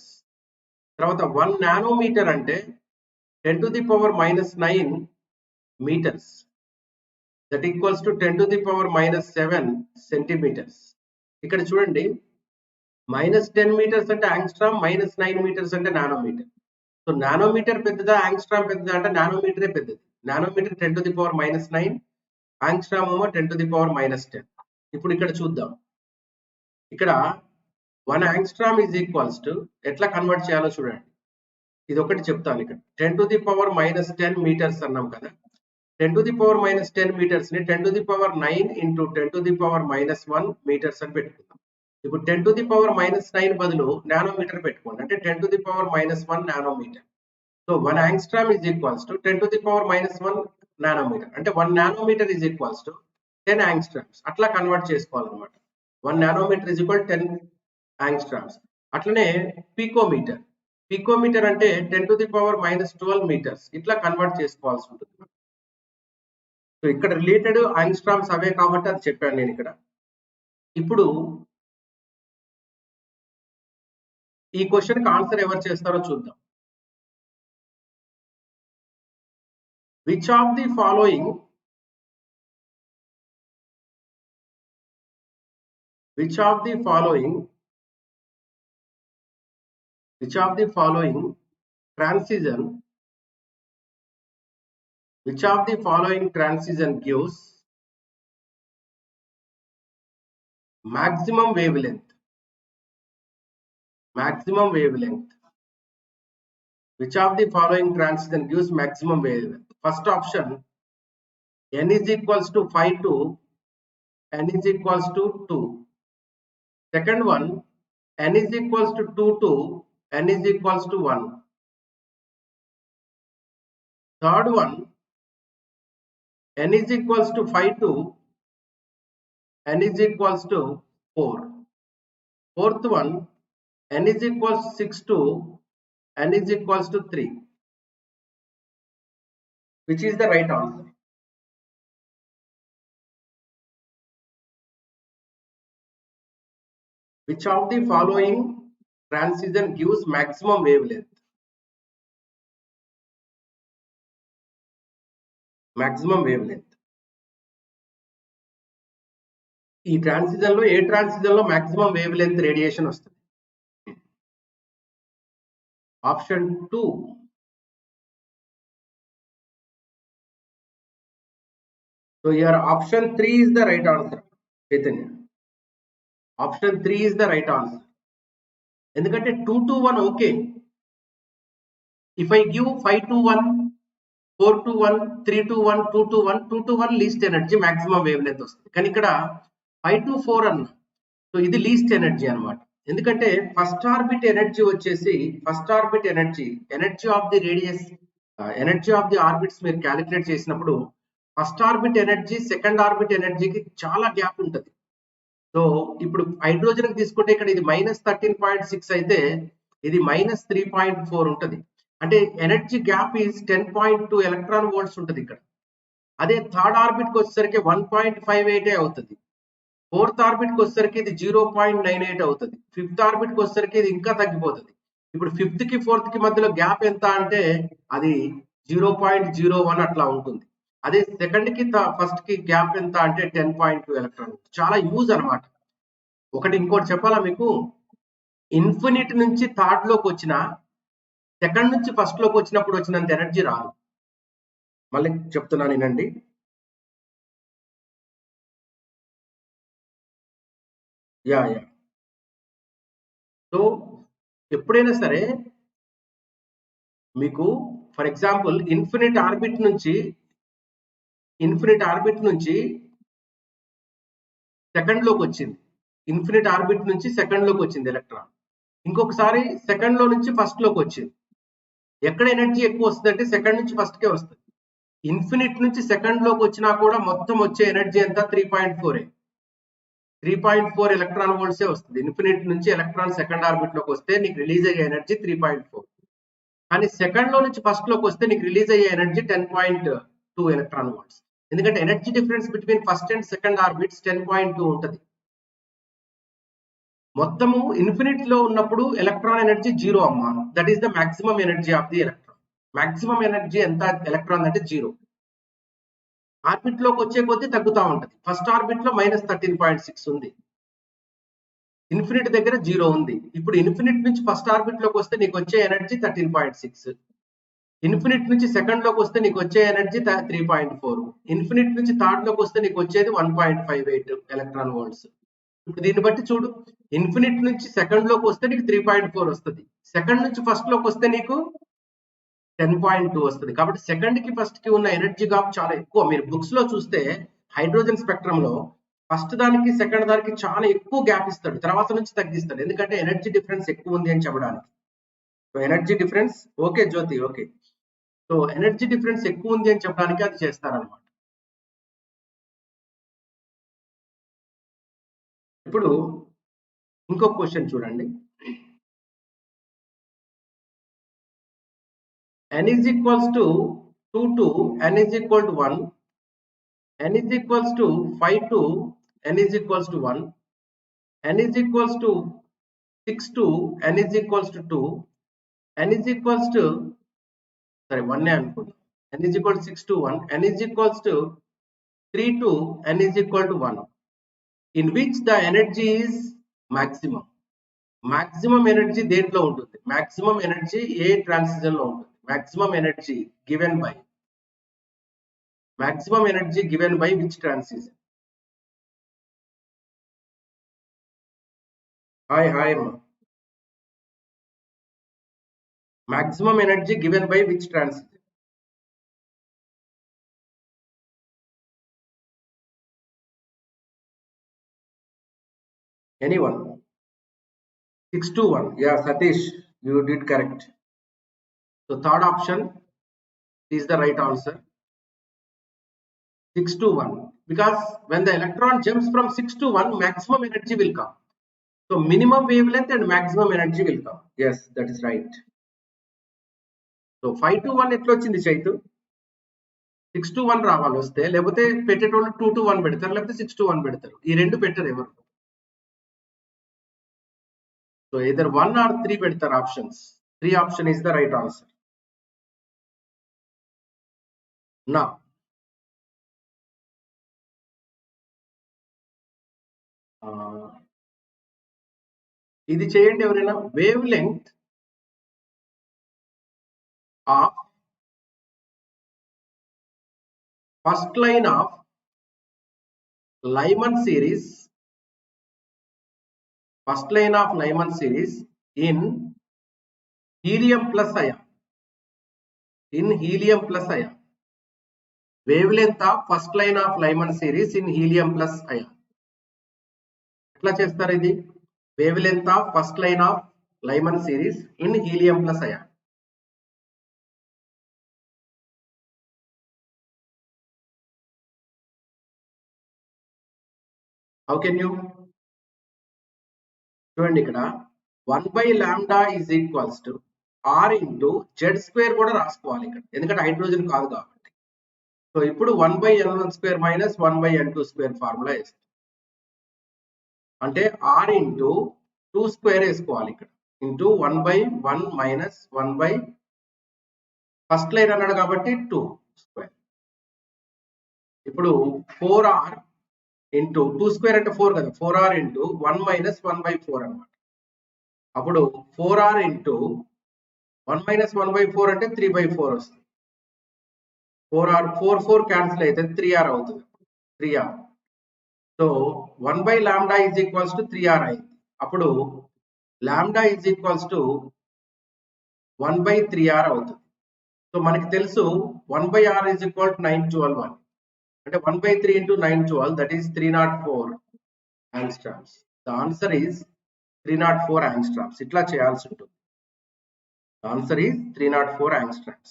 తర్వాత 1 నానోమీటర్ అంటే 10 to the power minus 9 meters. That equals to 10 to the power minus 7 centimeters. ఇక్కడ చూడండి, minus 10 meters అంటే angstrom, minus 9 meters అంటే nanometre. So nanometre పెద్దదా angstrom పెద్దదా అంటే నానోమీటరే పెద్దది. Nanometre 10 to the power minus 9, angstrom ఏమో 10 to the power minus 10. ఇప్పుడు ఇక్కడ చూద్దాం. ఇక్కడ 1 యాంగ్స్ట్రామ్ ఈజ్ ఈక్వల్స్ టు ఎట్లా కన్వర్ట్ చేయాలో చూడండి. ఇది ఒకటి చెప్తాను. ఇక్కడ 10 to the power minus 10 meters అన్నాం కదా. 10 to the power minus 10 meters ని 10 to the power 9 into 10 to the power minus 1 meters అని పెట్టుకుందాం. ఇప్పుడు 10 to the power minus 9 బదులు నానోమీటర్ పెట్టుకోండి. అంటే 10 to the power minus 1 nanometre. So 1 angstrom is equals to 10 to the power minus 1 nanometre. అంటే 1 nanometre is equals to 10 angstroms. అట్లా convert చేసుకోవాలన్నమాట. 1 nanometre is equal 10 angstroms. అట్లనే పీకోమీటర్. పీకోమీటర్ అంటే 10 to the power minus 12 meters. ఇట్లా convert చేసుకోవాల్సి ఉంటుంది. So ఇక్కడ related angstroms అవే కాబట్టి అది చెప్పాను నేను ఇక్కడ. ఇప్పుడు ఈ క్వశ్చన్ ఆన్సర్ ఎవరు చేస్తారో చూద్దాం. Which of the following which of the following transition gives maximum wavelength? Which of the following transition gives maximum wavelength? First option, n is equals to 5 to n is equals to 2. Second one, n is equals to 2 to n is equals to 1. Third one, n is equals to 5 to n is equals to 4. Fourth one, n is equals to 6 to n is equals to 3. Which is the right answer? Which of the following transition gives maximum wavelength? ఈ transition లో ఏ transition లో maximum wave length radiation వస్తుంది? Option 2. So here option 3 is the right answer. Chaitanya, option 3 is the right answer. ఎందుకంటే 2 to 1 okay. If I give 5 to 1, 4 to 1, 3 to 1, 2 to 1, 2 to 1 least energy maximum wave length వస్తుంది. కానీ ఇక్కడ 5 to 4 అన్న, so ఇది least energy అన్నమాట. ఎందుకంటే first orbit energy వచ్చేసి energy of the radius, energy of the orbits మీరు క్యాలిక్యులేట్ చేసినప్పుడు first orbit energy second orbit ఎనర్జీకి చాలా గ్యాప్ ఉంటుంది. సో ఇప్పుడు హైడ్రోజన్ తీసుకుంటే ఇక్కడ ఇది -13.6 అయితే ఇది -3.4 ఉంటుంది. అంటే energy gap is 10.2 electron volts ఉంటుంది ఇక్కడ. అదే థర్డ్ ఆర్బిట్ కి వచ్చేసరికి 1.58 అవుతుంది. ఫోర్త్ ఆర్బిట్ కి వచ్చేసరికి ఇది 0.98 అవుతుంది. ఫిఫ్త్ ఆర్బిట్ కి వచ్చేసరికి ఇది ఇంకా తగ్గిపోతుంది. ఇప్పుడు ఫిఫ్త్ కి ఫోర్త్ కి మధ్యలో గ్యాప్ ఎంత అంటే అది 0.01 అట్లా ఉంటుంది. అదే సెకండ్ కి ఫస్ట్ కి గ్యాప్ ఎంత అంటే 10.2 ఎలక్ట్రాన్. చాలా యూజ్ అన్నమాట. ఇంకోటి చెప్పాలా మీకు, ఇన్ఫినిట్ నుంచి థర్డ్ లోకి వచ్చిన సెకండ్ నుంచి ఫస్ట్ లోకి వచ్చినప్పుడు వచ్చినంత ఎనర్జీ రాదు. మళ్ళీ చెప్తున్నాను వినండి. యా సో ఎప్పుడైనా సరే మీకు ఫర్ ఎగ్జాంపుల్ ఇన్ఫినిట్ ఆర్బిట్ నుంచి సెకండ్ లోకి వచ్చింది. ఇన్ఫినిట్ ఆర్బిట్ నుంచి సెకండ్ లోకి వచ్చింది ఎలక్ట్రాన్. ఇంకొకసారి సెకండ్ లో నుంచి ఫస్ట్ లోకి వచ్చింది. ఎక్కడ ఎనర్జీ ఎక్కువ వస్తుంది అంటే సెకండ్ నుంచి ఫస్ట్ కే వస్తుంది. ఇన్ఫినిట్ నుంచి సెకండ్ లోకి వచ్చినా కూడా మొత్తం వచ్చే ఎనర్జీ ఎంత 3.4 ఎలక్ట్రాన్ వోల్ట్సే వస్తుంది. ఇన్ఫినిట్ నుంచి ఎలక్ట్రాన్ సెకండ్ ఆర్బిట్ లోకి వస్తే నీకు రిలీజ్ అయ్యే ఎనర్జీ 3.4. కానీ సెకండ్ లో నుంచి ఫస్ట్ లోకి వస్తే నీకు రిలీజ్ అయ్యే ఎనర్జీ 10.2 ఎలక్ట్రాన్ వోల్ట్స్. ఎందుకంటే energy difference between first and second orbits 10.2 ఉంటుంది. మొత్తము ఇన్ఫినిట్ లో ఉన్నప్పుడు ఎలక్ట్రాన్ ఎనర్జీ 0 అమ్మా. That is the maximum energy of the electron. Maximum energy ఎంత ఎలక్ట్రాన్ అంటే 0. ఆర్బిట్ లోకి వచ్చే కొద్దీ తగ్గుతూ ఉంటుంది. ఫస్ట్ ఆర్బిట్ లో -13.6 ఉంది, ఇన్ఫినిట్ దగ్గర 0 ఉంది. ఇప్పుడు ఇన్ఫినిట్ నుంచి ఫస్ట్ ఆర్బిట్ లోకి వస్తే నీకు వచ్చే ఎనర్జీ 13.6. ఇన్ఫినిట్ నుంచి సెకండ్ లోకి వస్తే నీకు వచ్చే ఎనర్జీ 3.4. ఇన్ఫినిట్ నుంచి థర్డ్ లోకి వస్తే నీకు వచ్చేది 1.58 ఎలక్ట్రాన్ వోల్ట్స్. ఇప్పుడు దీన్ని బట్టి చూడు, ఇన్ఫినిట్ నుంచి సెకండ్ లోకి వస్తే నీకు 3.4 వస్తుంది. సెకండ్ నుంచి ఫస్ట్ లోకి వస్తే నీకు 10.2 వస్తుంది. కాబట్టి సెకండ్ కి ఫస్ట్ కి ఉన్న ఎనర్జీ గ్యాప్ చాలా ఎక్కువ. మీరు బుక్స్ లో చూస్తే హైడ్రోజన్ స్పెక్ట్రమ్ లో ఫస్ట్ దానికి సెకండ్ దానికి చాలా ఎక్కువ గ్యాప్ ఇస్తాడు, తర్వాత నుంచి తగ్గిస్తాడు. ఎందుకంటే ఎనర్జీ డిఫరెన్స్ ఎక్కువ ఉంది అని చెప్పడానికి. సో ఎనర్జీ డిఫరెన్స్ ఓకే జ్యోతి, ఓకే. సో ఎనర్జీ డిఫరెన్స్ ఎక్కువ ఉంది అని చెప్పడానికి అది చేస్తారనమాట. ఇప్పుడు ఇంకొక క్వశ్చన్ చూడండి. n is equals to 2 to n is equal to 1, n is equals to 5 to n is equals to 1, n is equals to 6 to n is equals to 2, n is equals to 1 n is equal to 6 to 1, n is equals to 3 to n is equal to 1, in which the energy is maximum. Maximum energy దేంట్లో ఉంటుంది? Maximum energy ఏ transition లో ఉంటుంది? Maximum energy given by which transition? Hi అమ్మా. Maximum energy given by which transition? Anyone? 6 to 1. Yeah, Satish, you did correct. So third option is the right answer. 6 to 1. Because when the electron jumps from 6 to 1, maximum energy will come. So minimum wavelength and maximum energy will come. Yes, that is right. So 5 to 1 ఎట్లా వచ్చింది Chaitu? 6 to 1 రావాలి వస్తే, లేకపోతే పెట్టేటోళ్ళు 2 to 1 పెడతారు, లేకపోతే 6 to 1 పెడతారు. ఈ రెండు పెట్టరు ఎవరు. So either 1 or 3 పెడతారు options. 3 option is the right answer. Now ఇది చేయండి ఎవరైనా. Wave length of first line of Lyman series, first line of Lyman series in helium plus ion. In helium plus ion. Wavelength of first line of Lyman series in helium plus ion. ఎట్లా చేస్తారు ఇది? Wavelength of first line of Lyman series in helium plus ion. How can you? చూడండి ఇక్కడ 1/λ is equals to R into Z square కూడా రాసుకోవాలి ఇక్కడ, ఎందుకంటే hydrogen కాదు కాబట్టి. సో ఇప్పుడు 1/N1 square minus 1/N2 square formula వేస్తాం. అంటే R into 2 square వేసుకోవాలి ఇక్కడ, ఇంటూ 1/1 minus 1 ఫస్ట్ లైన్ అన్నాడు కాబట్టి 2 square. ఇప్పుడు 4R ఇంటూ 2 square అంటే 4 కదా, 4R ఇంటూ 1 minus 1/4 అన్నమాట. అప్పుడు 4R ఇంటూ 1 minus 1/4 అంటే 3/4 వస్తుంది. 4R 4 క్యాన్సిల్ అయితే 3R అవుతుంది. 3R. So 1/λ is equals to 3R అయింది. అప్పుడు λ is equals to 1/3R అవుతుంది. సో మనకి తెలుసు 1/R is equal to 912 అని. అంటే 1/3 into 912, that is 304 angstroms. The answer is 304 angstroms. ఇట్లా చేయాల్సి ఉంటుంది. The answer is 304 angstroms.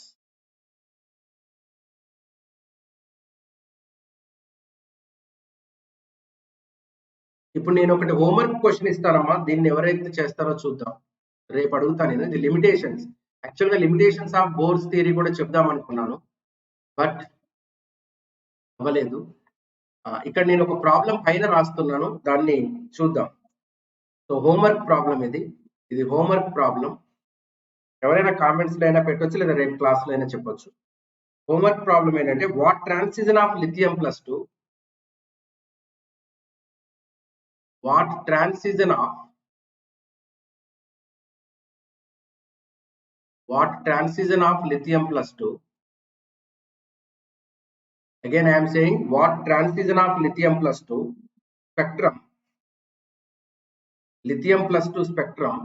ఇప్పుడు నేను ఒకటి హోంవర్క్ క్వశ్చన్ ఇస్తానమ్మా, దీన్ని ఎవరైతే చేస్తారో చూద్దాం. రేపు అడుగుతాను నేను. ఇది లిమిటేషన్స్. యాక్చువల్గా లిమిటేషన్స్ ఆఫ్ బోర్స్ థియరీ కూడా చెప్దాం అనుకున్నాను, బట్ అవ్వలేదు. ఇక్కడ నేను ఒక ప్రాబ్లం పైన రాస్తున్నాను, దాన్ని చూద్దాం. సో హోంవర్క్ ప్రాబ్లం ఇది హోంవర్క్ ప్రాబ్లం. ఎవరైనా కామెంట్స్ లో అయినా పెట్టొచ్చు, లేదా రేపు క్లాస్ లో అయినా చెప్పొచ్చు. హోంవర్క్ ప్రాబ్లం ఏంటంటే, what transition of lithium plus to, what transition of lithium plus 2, again I am saying what transition of lithium plus 2 spectrum, lithium plus 2 spectrum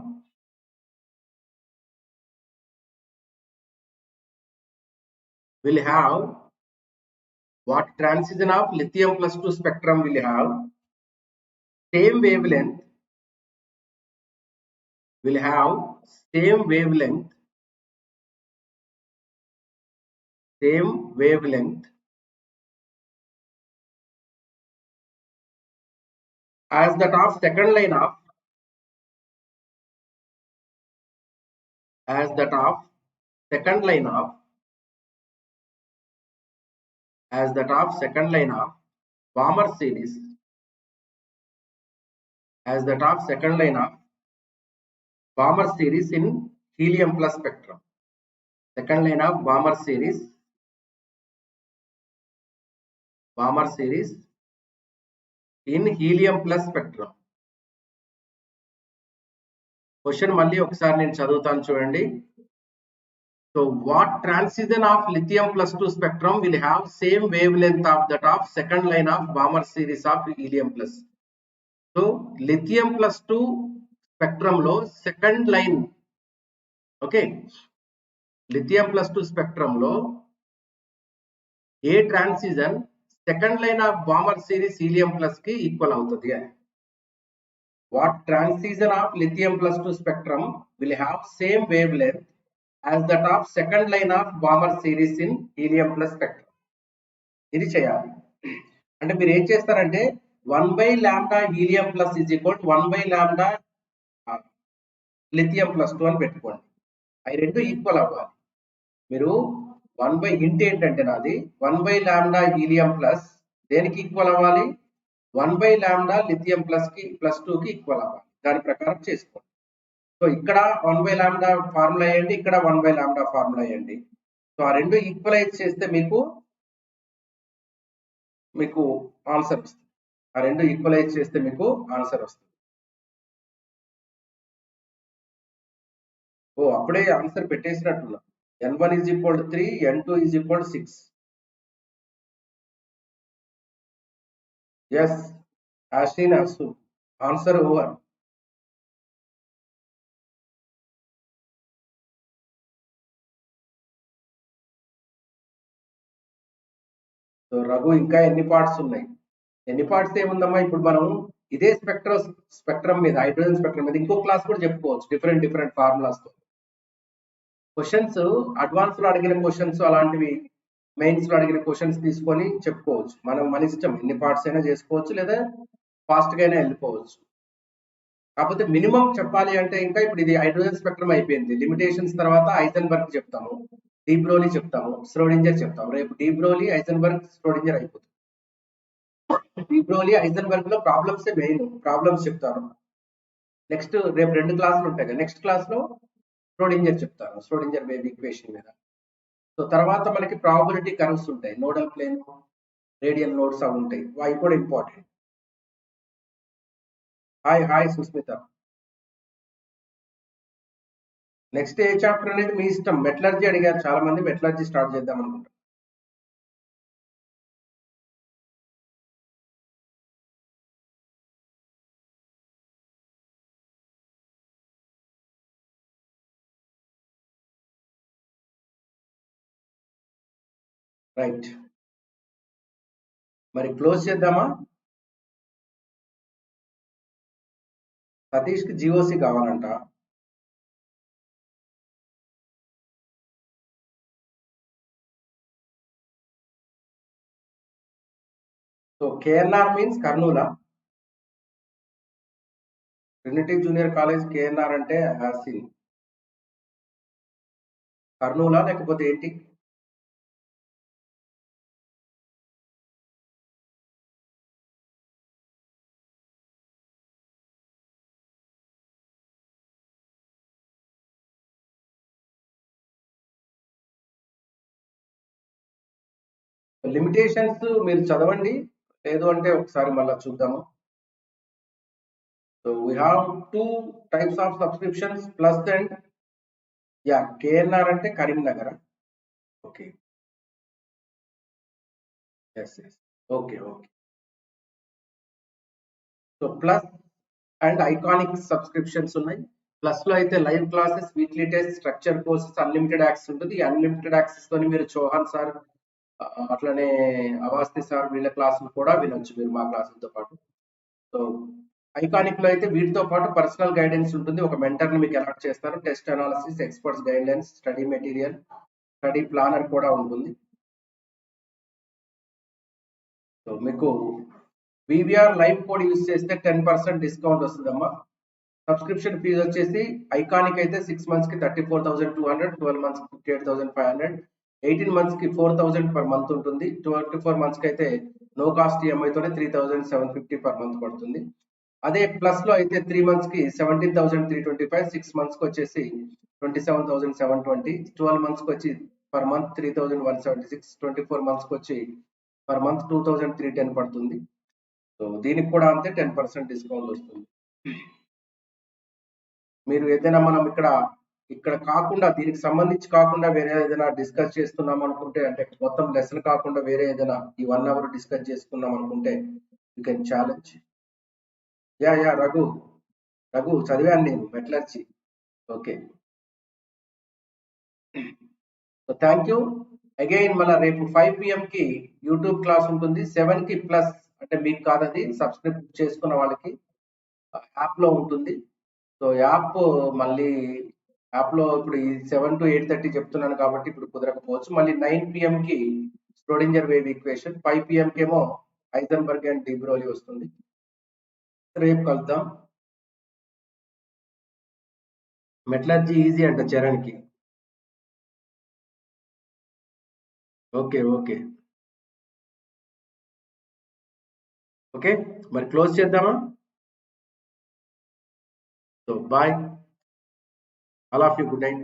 will have, what transition of lithium plus 2 spectrum will have same wavelength, as that of second line of, Bohr series, in helium plus spectrum. Second line of Bohr series in helium plus spectrum. Question మళ్ళీ ఒకసారి నేను చదువుతాను చూడండి. So what transition of lithium plus 2 spectrum will have same wavelength of that of second line of Bohr series of helium plus. So lithium plus 2 spectrum లో second line, okay, lithium plus 2 spectrum లో ఏ transition second line of Balmer series helium plus కి equal అవుతుంది అని. What transition of lithium plus 2 spectrum will have same wavelength as that of second line of Balmer series in helium plus spectrum. ఇది చేయాలి. అంటే మీరు ఏం చేస్తారంటే 1/λ helium plus is equal 1/λ lithium plus 2 అని పెట్టుకోండి. అవి రెండు ఈక్వల్ అవ్వాలి. మీరు 1 ఇంట్ ఏంటంటే నాది 1/λ హీలియం ప్లస్ దేనికి ఈక్వల్ అవ్వాలి, 1/λ లిథియం ప్లస్ 2 కి ఈక్వల్ అవ్వాలి. దాని ప్రకారం చేసుకోండి. సో ఇక్కడ 1/λ ఫార్ములా వేయండి, ఇక్కడ 1/λ ఫార్ములా వేయండి. సో ఆ రెండు ఈక్వలైజ్ చేస్తే మీకు ఆన్సర్ వస్తుంది. ఆ రెండు ఈక్వలైజ్ చేస్తే మీకు ఆన్సర్ వస్తుంది. ఓ అప్పుడే answer పెట్టేసినట్టున్నా. n1 is equal to 3, n2 is equal to 6. Yes, Ashwin Asu, answer over. So Raghu ఇంకా ఎన్ని పార్ట్స్ ఉన్నాయి? ఎన్ని పార్ట్స్ ఏముందమ్మా, ఇప్పుడు మనం ఇదే స్పెక్ట్రమ్ మీద, హైడ్రోజన్ స్పెక్ట్రమ్ మీద ఇంకో క్లాస్ కూడా చెప్పుకోవచ్చు డిఫరెంట్ ఫార్ములాస్ తో. క్వశ్చన్స్ అడ్వాన్స్ లో అడిగిన క్వశ్చన్స్ అలాంటివి మెయిన్స్ లో అడిగిన క్వశ్చన్స్ తీసుకొని చెప్పుకోవచ్చు. మన ఇష్టం, ఎన్ని పార్ట్స్ అయినా చేసుకోవచ్చు లేదా ఫాస్ట్ గా అయినా వెళ్ళిపోవచ్చు. కాకపోతే మినిమం చెప్పాలి అంటే ఇంకా ఇప్పుడు ఇది హైడ్రోజన్ స్పెక్ట్రమ్ అయిపోయింది. లిమిటేషన్స్ తర్వాత ఐజెన్బర్గ్ చెప్తాము, డీ బ్రోలీ చెప్తాము, ష్రోడింజర్ చెప్తాము. రేపు డీ బ్రోలీ, ఐజెన్బర్గ్, ష్రోడింజర్ అయిపోతుంది. డీ బ్రోలీ, ఐజెన్బర్గ్ లో ప్రాబ్లమ్స్ మెయిన్ ప్రాబ్లమ్స్ చెప్తాను. నెక్స్ట్ రేపు 2 క్లాసులు ఉంటాయి కదా, నెక్స్ట్ క్లాస్ లో ష్రోడింజర్ చెప్తాను, ష్రోడింజర్ వేవ్ ఈక్వేషన్ మీద. సో తర్వాత మనకి ప్రాబబిలిటీ కర్వ్స్ ఉంటాయి, నోడల్ ప్లేన్, రేడియల్ నోడ్స్ అవి ఉంటాయి, అవి కూడా ఇంపార్టెంట్. హాయ్ సుస్మిత. నెక్స్ట్ ఏ చాప్టర్ అనేది మీ ఇష్టం. మెటలర్జీ అడిగారు చాలా మంది, మెటలర్జీ స్టార్ట్ చేద్దాం అనుకుంటాం. రైట్, మరి క్లోజ్ చేద్దామా? సతీష్ కి జిఓసి కావాలంట. సో కేఎన్ఆర్ మీన్స్ కర్నూలా? ట్రినిటీ జూనియర్ కాలేజ్ కేఎన్ఆర్ అంటే హాసిన్ కర్నూలా లేకపోతే ఏంటి? లిమిటేషన్స్ మీరు చదవండి, లేదు అంటే ఒకసారి మళ్ళీ చూద్దాము. So we have 2 types of subscriptions plus and యా. కేఎన్ఆర్ అంటే Karimnagar. Okay, yes okay. So plus and iconic subscriptions ఉన్నాయి. ప్లస్ లో అయితే live classes, weekly test, structure courses, unlimited access ఉంటుంది. అన్లిమిటెడ్ యాక్సెస్ తోని మీరు చౌహాన్ సార్, అట్లనే అవాస్తి సార్ వీళ్ళ క్లాసులు కూడా వినొచ్చు మీరు మా క్లాసులతో పాటు. సో ఐకానిక్ లో అయితే వీటితో పాటు పర్సనల్ గైడెన్స్ ఉంటుంది, ఒక మెంటర్ ని మీకు అలాట్ చేస్తారు, test analysis, experts guidelines, study material, study planner కూడా ఉంటుంది. సో మీకు VVR లైవ్ కోడ్ యూజ్ చేస్తే 10% డిస్కౌంట్ వస్తుందమ్మా. సబ్స్క్రిప్షన్ ఫీజు వచ్చేసి ఐకానిక్ అయితే 6 months కి 34,200, 12 months కి 58,500, 18 months కి 4,000 పర్ మంత్ ఉంటుంది. 24 months కి అయితే నో కాస్ట్ ఈఎంఐ తోనే 3,750 పర్ మంత్ పడుతుంది. అదే ప్లస్ లో అయితే 3 months కి 17,325, 6 months కి వచ్చేసి 27,720, 12 months కి వచ్చి పర్ మంత్ 3,176, 24 months కి వచ్చి పర్ మంత్ 2,310 పడుతుంది. సో దీనికి కూడా అంతే 10% డిస్కౌంట్ వస్తుంది. మీరు ఏదైనా మనం ఇక్కడ కాకుండా దీనికి సంబంధించి కాకుండా వేరే ఏదైనా డిస్కస్ చేస్తున్నాం అనుకుంటే, అంటే మొత్తం లెసన్ కాకుండా వేరే ఏదైనా ఈ 1 అవర్ డిస్కస్ చేసుకున్నాం అనుకుంటే you can challenge. Yeah Raghu చదివాను నేను metallurgy. Okay, so thank you again. మళ్ళీ రేపు 5 PM కి యూట్యూబ్ క్లాస్ ఉంటుంది. 7 కి ప్లస్, అంటే మీకు కాదది, సబ్స్క్రైబ్ చేసుకున్న వాళ్ళకి యాప్ లో ఉంటుంది. సో యాప్ మళ్ళీ యాప్ లో ఇప్పుడు ఈ 7 to 8:30 చెప్తున్నాను కాబట్టి ఇప్పుడు కుదరకపోవచ్చు. మళ్ళీ 9 PM కి స్క్రోడింజర్ వేవ్ ఈక్వేషన్, 5 PM కేమో హైజెన్బర్గ్ అండ్ డిబ్రోలి వస్తుంది. రేపు కలుద్దాం. మెటలర్జీ ఈజీ అంట చరణ్కి. ఓకే ఓకే ఓకే, మరి క్లోజ్ చేద్దామా? So bye, all of you, good night.